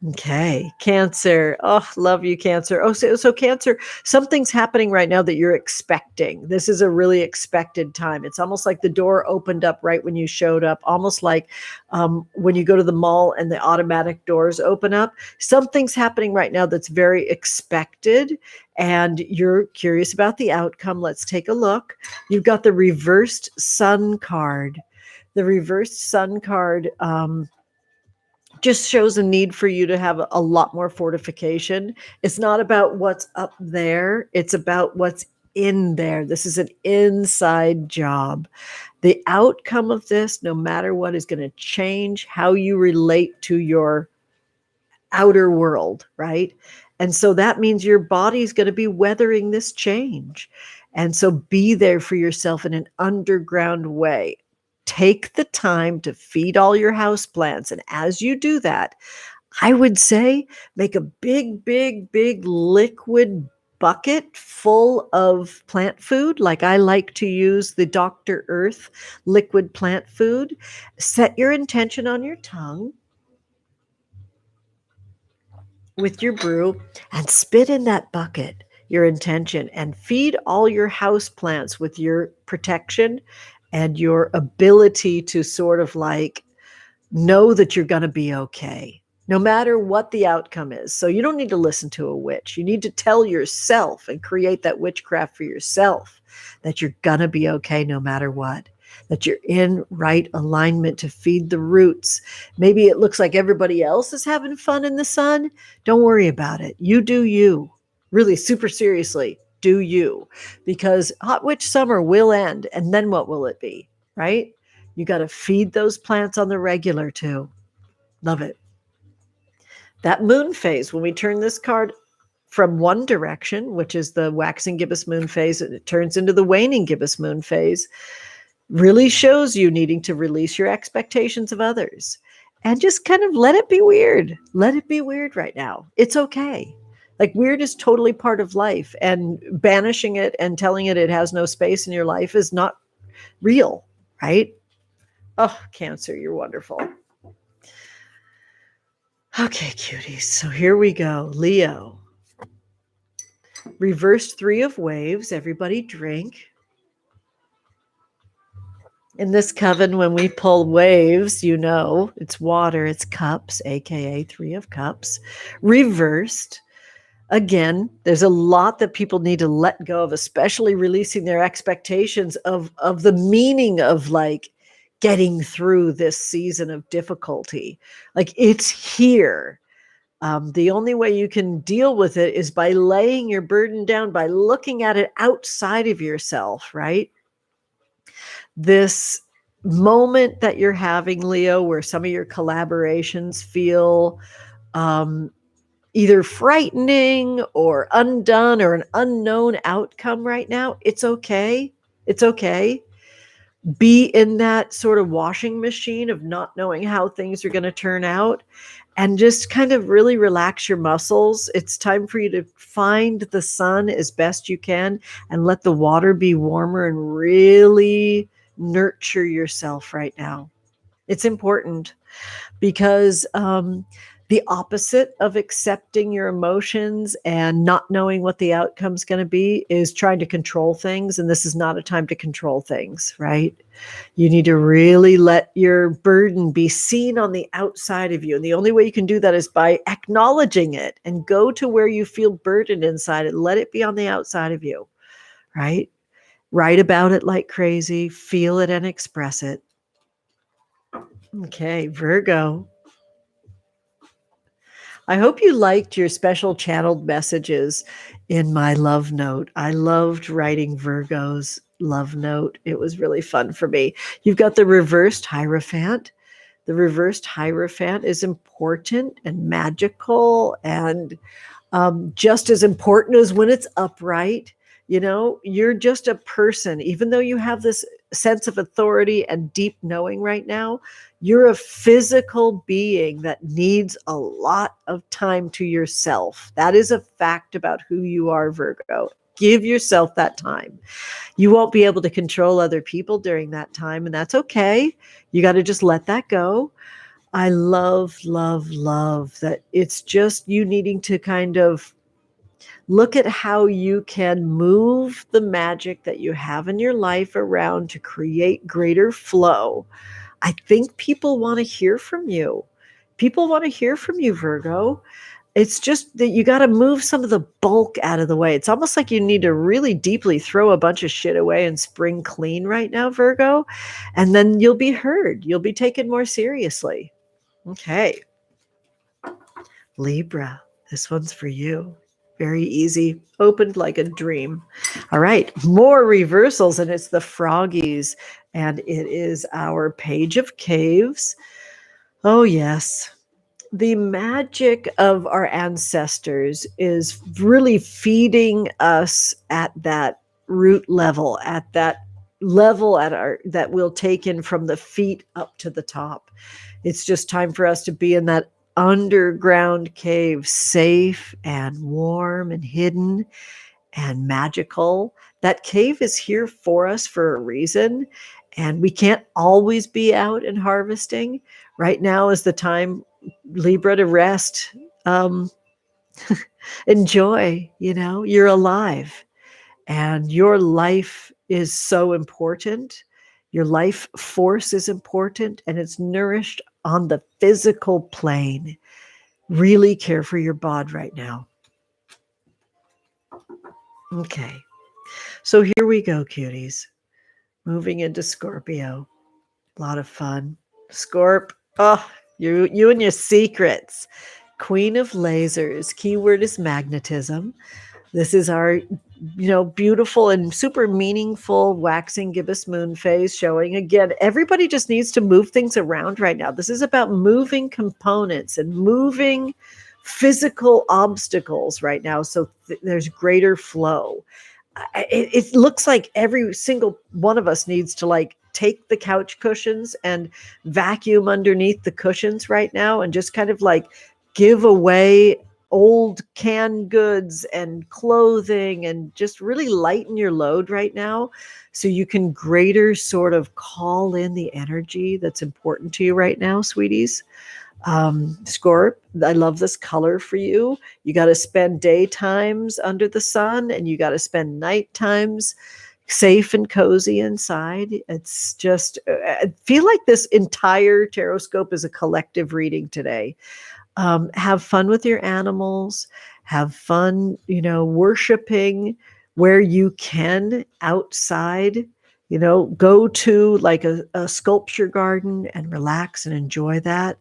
Okay, Cancer. Oh, love you, Cancer. Oh, so Cancer, something's happening right now that you're expecting. This is a really expected time. It's almost like the door opened up right when you showed up, almost like when you go to the mall and the automatic doors open up. Something's happening right now that's very expected, and you're curious about the outcome. Let's take a look. You've got the reversed Sun card. The reversed Sun card just shows a need for you to have a lot more fortification. It's not about what's up there. It's about what's in there. This is an inside job. The outcome of this, no matter what, is going to change how you relate to your outer world, right? And so that means your body's going to be weathering this change. And so be there for yourself in an underground way. Take the time to feed all your houseplants. And as you do that, I would say make a big, big, big liquid bucket full of plant food. Like I like to use the Dr. Earth liquid plant food. Set your intention on your tongue with your brew and spit in that bucket your intention, and feed all your house plants with your protection and your ability to sort of like know that you're going to be okay, no matter what the outcome is. So you don't need to listen to a witch. You need to tell yourself and create that witchcraft for yourself that you're going to be okay no matter what, that you're in right alignment to feed the roots. Maybe it looks like everybody else is having fun in the sun. Don't worry about it. You do you. Really, super seriously, do you. Because hot witch summer will end, and then what will it be, right? You got to feed those plants on the regular too. Love it. That moon phase, when we turn this card from one direction, which is the waxing gibbous moon phase, and it turns into the waning gibbous moon phase, really shows you needing to release your expectations of others and just kind of let it be weird. Let it be weird right now. It's okay. Like weird is totally part of life, and banishing it and telling it has no space in your life is not real, right? Oh, Cancer, you're wonderful. Okay, cuties. So here we go. Leo. Reversed 3 of waves. Everybody drink. In this coven, when we pull waves, you know, it's water, it's cups, aka 3 of cups. Reversed. Again, there's a lot that people need to let go of, especially releasing their expectations of the meaning of like getting through this season of difficulty. Like it's here. The only way you can deal with it is by laying your burden down, by looking at it outside of yourself, right? This moment that you're having, Leo, where some of your collaborations feel either frightening or undone or an unknown outcome right now, it's okay. It's okay. Be in that sort of washing machine of not knowing how things are going to turn out, and just kind of really relax your muscles. It's time for you to find the sun as best you can and let the water be warmer and really nurture yourself right now. It's important because the opposite of accepting your emotions and not knowing what the outcome's going to be is trying to control things. And this is not a time to control things, right? You need to really let your burden be seen on the outside of you. And the only way you can do that is by acknowledging it and go to where you feel burdened inside and let it be on the outside of you, right? Write about it like crazy, feel it and express it. Okay, Virgo. I hope you liked your special channeled messages in my love note. I loved writing Virgo's love note. It was really fun for me. You've got the reversed Hierophant. The reversed Hierophant is important and magical and just as important as when it's upright. You know, you're just a person. Even though you have this sense of authority and deep knowing right now, you're a physical being that needs a lot of time to yourself. That is a fact about who you are, Virgo. Give yourself that time. You won't be able to control other people during that time, and that's okay. You got to just let that go. I love that it's just you needing to kind of look at how you can move the magic that you have in your life around to create greater flow. I think people want to hear from you. People want to hear from you, Virgo. It's just that you got to move some of the bulk out of the way. It's almost like you need to really deeply throw a bunch of shit away and spring clean right now, Virgo. And then you'll be heard. You'll be taken more seriously. Okay. Libra, this one's for you. Very easy, opened like a dream. All right, more reversals, and it's the Froggies, and it is our Page of Caves. Oh, yes. The magic of our ancestors is really feeding us at that root level, at that level that we'll take in from the feet up to the top. It's just time for us to be in that underground cave, safe and warm and hidden and magical. That cave is here for us for a reason, and we can't always be out and harvesting. Right now is the time, Libra, to rest. Enjoy, you're alive, and your life is so important. Your life force is important, and it's nourished on the physical plane. Really care for your bod right now. Okay. So here we go, cuties. Moving into Scorpio. A lot of fun. Scorp. Oh, you and your secrets. Queen of lasers. Keyword is magnetism. This is our beautiful and super meaningful waxing gibbous moon phase showing. Again, everybody just needs to move things around right now. This is about moving components and moving physical obstacles right now. So there's greater flow. It looks like every single one of us needs to take the couch cushions and vacuum underneath the cushions right now and just kind of give away old canned goods and clothing, and just really lighten your load right now so you can greater sort of call in the energy that's important to you right now, sweeties. Scorp, I love this color for you. You got to spend daytimes under the sun, and you got to spend night times safe and cozy inside. It's just, I feel like this entire Tarotscope is a collective reading today. Have fun with your animals, have fun, worshiping where you can outside, go to like a sculpture garden and relax and enjoy that,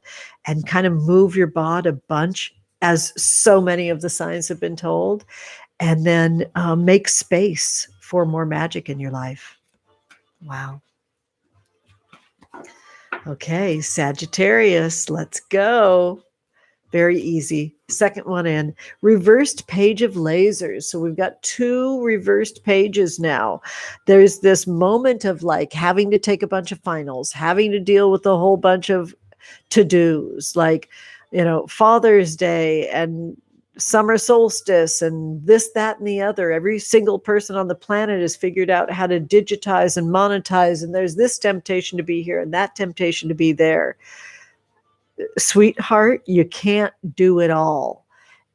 and kind of move your bod a bunch, as so many of the signs have been told, and then make space for more magic in your life. Wow. Okay, Sagittarius, let's go. Very easy. Second one in. Reversed page of lasers. So we've got 2 reversed pages now. There's this moment of like having to take a bunch of finals, having to deal with a whole bunch of to-dos, like, Father's Day and summer solstice and this, that, and the other. Every single person on the planet has figured out how to digitize and monetize. And there's this temptation to be here and that temptation to be there. Sweetheart, you can't do it all.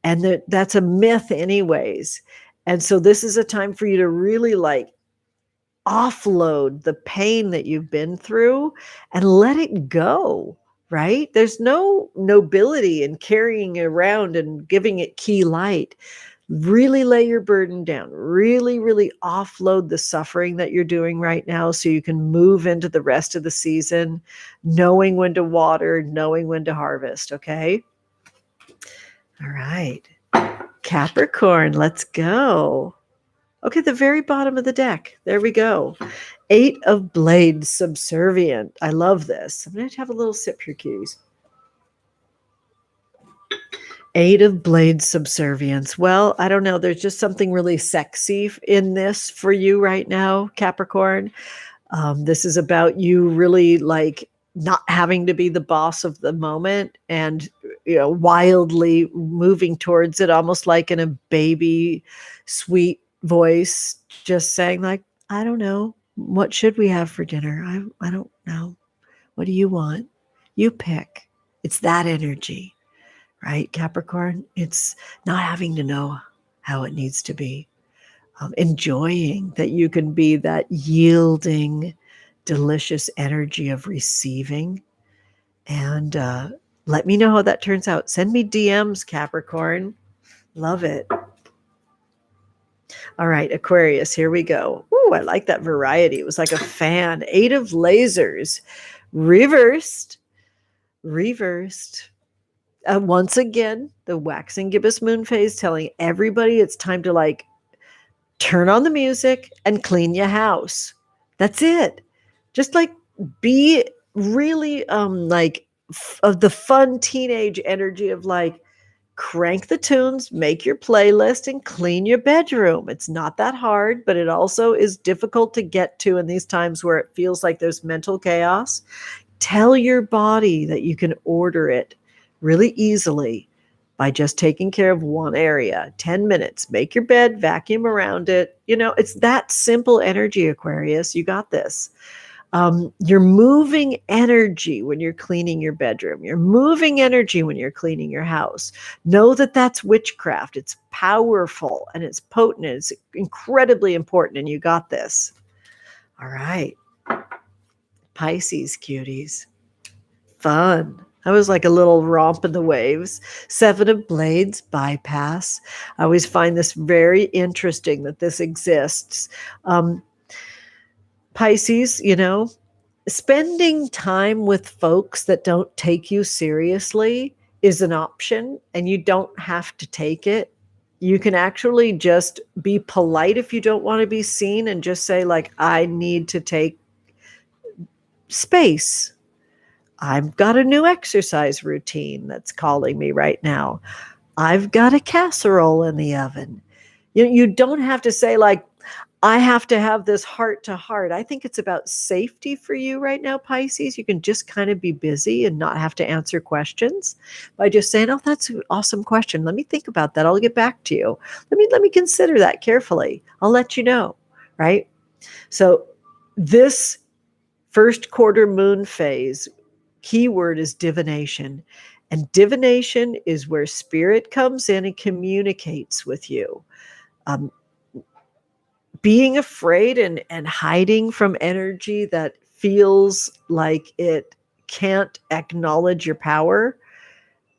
And that's a myth anyways. And so this is a time for you to really like offload the pain that you've been through and let it go, right? There's no nobility in carrying it around and giving it key light. Really lay your burden down, really, really offload the suffering that you're doing right now so you can move into the rest of the season, knowing when to water, knowing when to harvest, okay? All right. Capricorn, let's go. Okay, the very bottom of the deck. There we go. 8 of Blades, subservient. I love this. I'm going to have a little sip here, cuties. 8 of Blades, subservience. Well, I don't know. There's just something really sexy in this for you right now, Capricorn. This is about you really like not having to be the boss of the moment and, wildly moving towards it, almost like in a baby, sweet voice, just saying like, I don't know. What should we have for dinner? I don't know. What do you want? You pick. It's that energy. Right, Capricorn? It's not having to know how it needs to be. Enjoying that you can be that yielding, delicious energy of receiving. And let me know how that turns out. Send me DMs, Capricorn. Love it. All right, Aquarius, here we go. Ooh, I like that variety. It was like a fan. 8 of lasers. Reversed. Once again, the waxing gibbous moon phase telling everybody it's time to like turn on the music and clean your house. That's it. Just like be really of the fun teenage energy of like crank the tunes, make your playlist, and clean your bedroom. It's not that hard, but it also is difficult to get to in these times where it feels like there's mental chaos. Tell your body that you can order it really easily by just taking care of one area. 10 minutes, make your bed, vacuum around it. It's that simple energy, Aquarius. You got this. You're moving energy when you're cleaning your bedroom. You're moving energy when you're cleaning your house. Know that that's witchcraft. It's powerful and it's potent. And it's incredibly important, and you got this. All right. Pisces, cuties. Fun. I was like a little romp in the waves. 7 of Blades, bypass. I always find this very interesting that this exists. Pisces, spending time with folks that don't take you seriously is an option, and you don't have to take it. You can actually just be polite if you don't want to be seen and just say like, I need to take space. I've got a new exercise routine that's calling me right now. I've got a casserole in the oven. You don't have to say like, I have to have this heart to heart. I think it's about safety for you right now, Pisces. You can just kind of be busy and not have to answer questions by just saying, "Oh, that's an awesome question. Let me think about that. I'll get back to you. Let me consider that carefully. I'll let you know." Right? So this first quarter moon phase, keyword is divination. And divination is where spirit comes in and communicates with you. Um, Being afraid and hiding from energy that feels like it can't acknowledge your power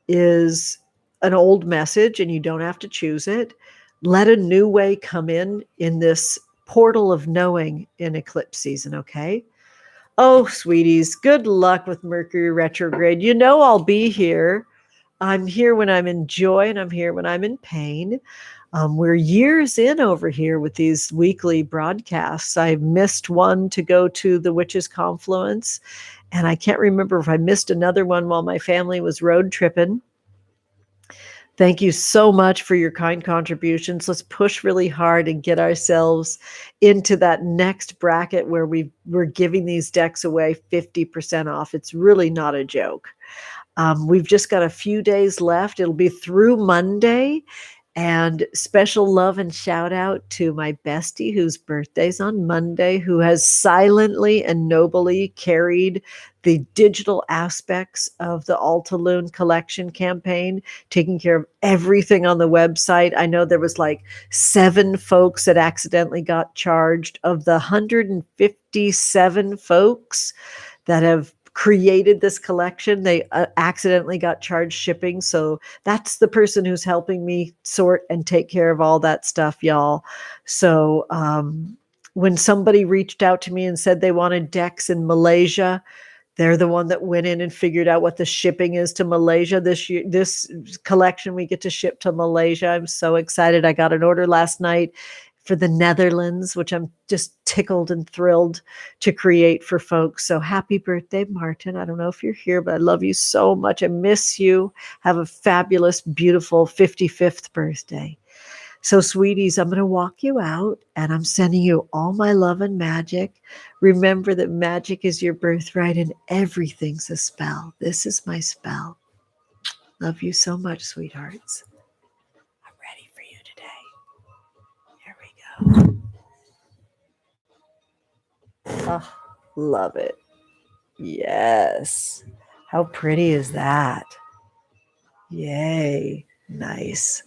is an old message, and you don't have to choose it. Let a new way come in this portal of knowing in eclipse season, okay? Oh, sweeties, good luck with Mercury retrograde. You know I'll be here. I'm here when I'm in joy, and I'm here when I'm in pain. We're years in over here with these weekly broadcasts. I missed one to go to the Witches' Confluence, and I can't remember if I missed another one while my family was road tripping. Thank you so much for your kind contributions. Let's push really hard and get ourselves into that next bracket where we're giving these decks away 50% off. It's really not a joke. We've just got a few days left. It'll be through Monday. And special love and shout out to my bestie whose birthday's on Monday, who has silently and nobly carried the digital aspects of the Altalune collection campaign, taking care of everything on the website. I know there was like 7 folks that accidentally got charged. Of the 157 folks that have created this collection, they accidentally got charged shipping. So that's the person who's helping me sort and take care of all that stuff, y'all. So when somebody reached out to me and said they wanted decks in Malaysia, they're the one that went in and figured out what the shipping is to Malaysia this year. This collection we get to ship to Malaysia. I'm so excited. I got an order last night for the Netherlands, which I'm just tickled and thrilled to create for folks. So happy birthday, Martin. I don't know if you're here, but I love you so much. I miss you. Have a fabulous, beautiful 55th birthday. So, sweeties, I'm going to walk you out, and I'm sending you all my love and magic. Remember that magic is your birthright and everything's a spell. This is my spell. Love you so much, sweethearts. I'm ready for you today. Here we go. Oh, love it. Yes. How pretty is that? Yay. Nice.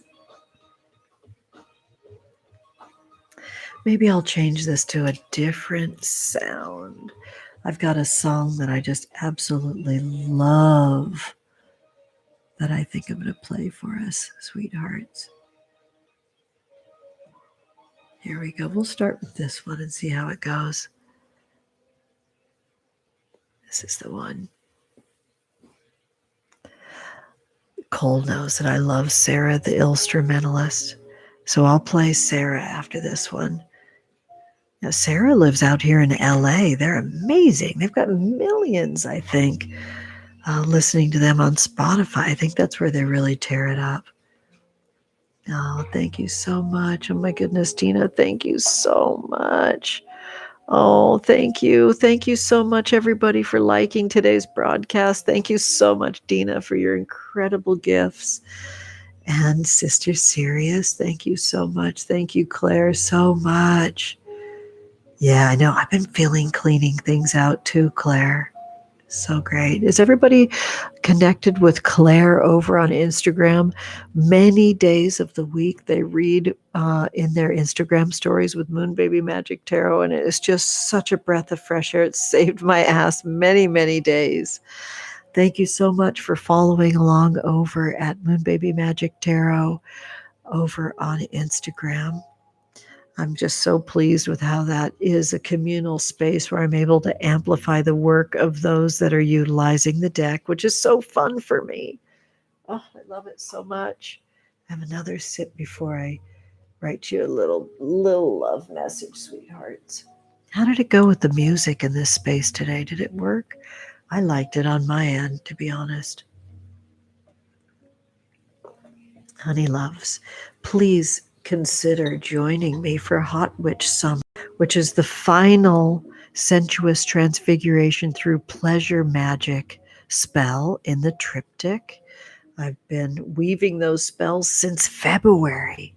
Maybe I'll change this to a different sound. I've got a song that I just absolutely love that I think I'm going to play for us, sweethearts. Here we go. We'll start with this one and see how it goes. This is the one. Cole knows that I love Sarah, the instrumentalist. So I'll play Sarah after this one. Now, Sarah lives out here in LA. They're amazing. They've got millions, I think, listening to them on Spotify. I think that's where they really tear it up. Oh, thank you so much. Oh, my goodness, Tina, thank you so much. Oh, thank you. Thank you so much, everybody, for liking today's broadcast. Thank you so much, Dina, for your incredible gifts. And Sister Sirius, thank you so much. Thank you, Claire, so much. Yeah, I know. I've been feeling cleaning things out too, Claire. So great. Is everybody connected with Claire over on Instagram? Many days of the week they read in their Instagram stories with Moon Baby Magic Tarot, and it's just such a breath of fresh air. It saved my ass many, many days. Thank you so much for following along over at Moon Baby Magic Tarot over on Instagram. I'm just so pleased with how that is a communal space where I'm able to amplify the work of those that are utilizing the deck, which is so fun for me. Oh, I love it so much. Have another sip before I write you a little love message, sweethearts. How did it go with the music in this space today? Did it work? I liked it on my end, to be honest. Honey loves, please consider joining me for Hot Witch Summer. which is the final sensuous transfiguration through pleasure magic spell in the triptych. I've been weaving those spells since February.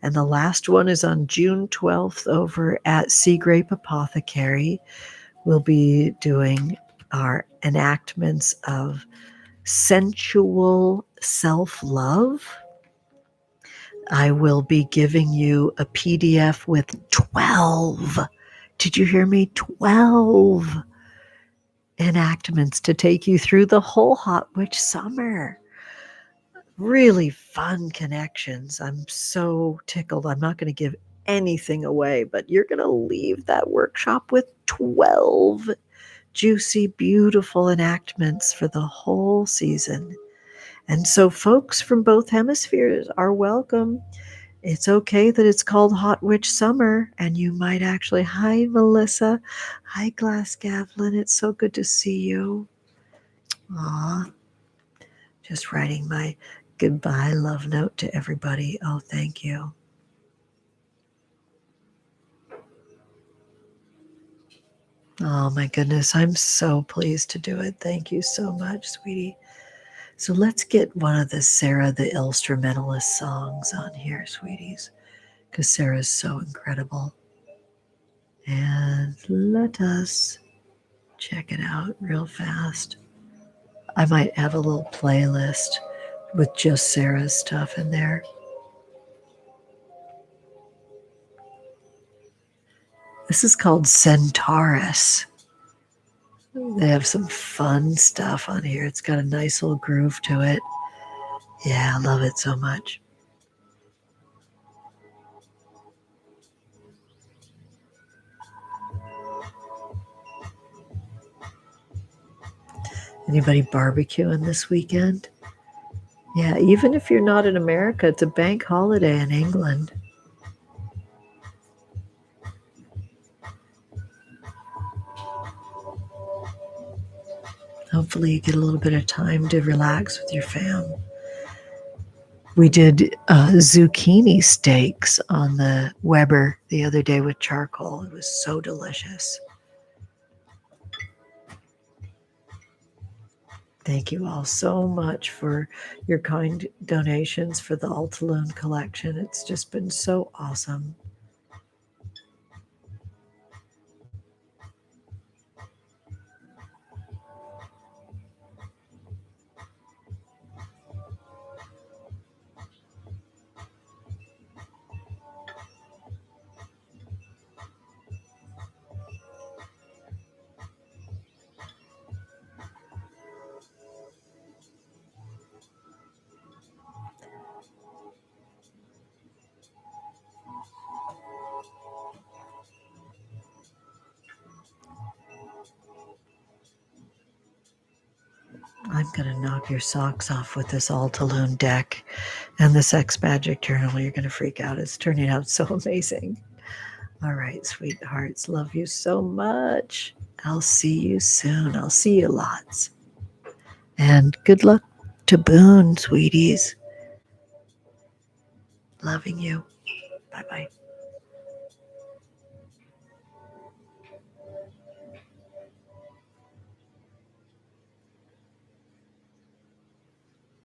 And the last one is on June 12th over at Sea Grape Apothecary. We'll be doing our enactments of sensual self-love. I will be giving you a PDF with 12. Did you hear me? 12 enactments to take you through the whole Hot Witch summer. Really fun connections. I'm so tickled. I'm not going to give anything away, but you're going to leave that workshop with 12 juicy, beautiful enactments for the whole season. And so folks from both hemispheres are welcome. It's okay that it's called Hot Witch Summer, and you might actually, hi Melissa, hi Glass Gavlin, it's so good to see you. Aw, just writing my goodbye love note to everybody. Oh, thank you. Oh my goodness, I'm so pleased to do it. Thank you so much, sweetie. So let's get one of the Sarah the Instrumentalist songs on here, sweeties, because Sarah's so incredible. And let us check it out real fast. I might have a little playlist with just Sarah's stuff in there. This is called Centaurus. They have some fun stuff on here. It's got a nice little groove to it. Yeah, I love it so much. Anybody barbecuing this weekend? Yeah, even if you're not in America, it's a bank holiday in England. Hopefully you get a little bit of time to relax with your fam. We did zucchini steaks on the Weber the other day with charcoal. It was so delicious. Thank you all so much for your kind donations for the Altalune collection. It's just been so awesome. I'm going to knock your socks off with this Altalune deck and this X-Magic journal. You're going to freak out. It's turning out so amazing. All right, sweethearts. Love you so much. I'll see you soon. I'll see you lots. And good luck to Boone, sweeties. Loving you. Bye-bye.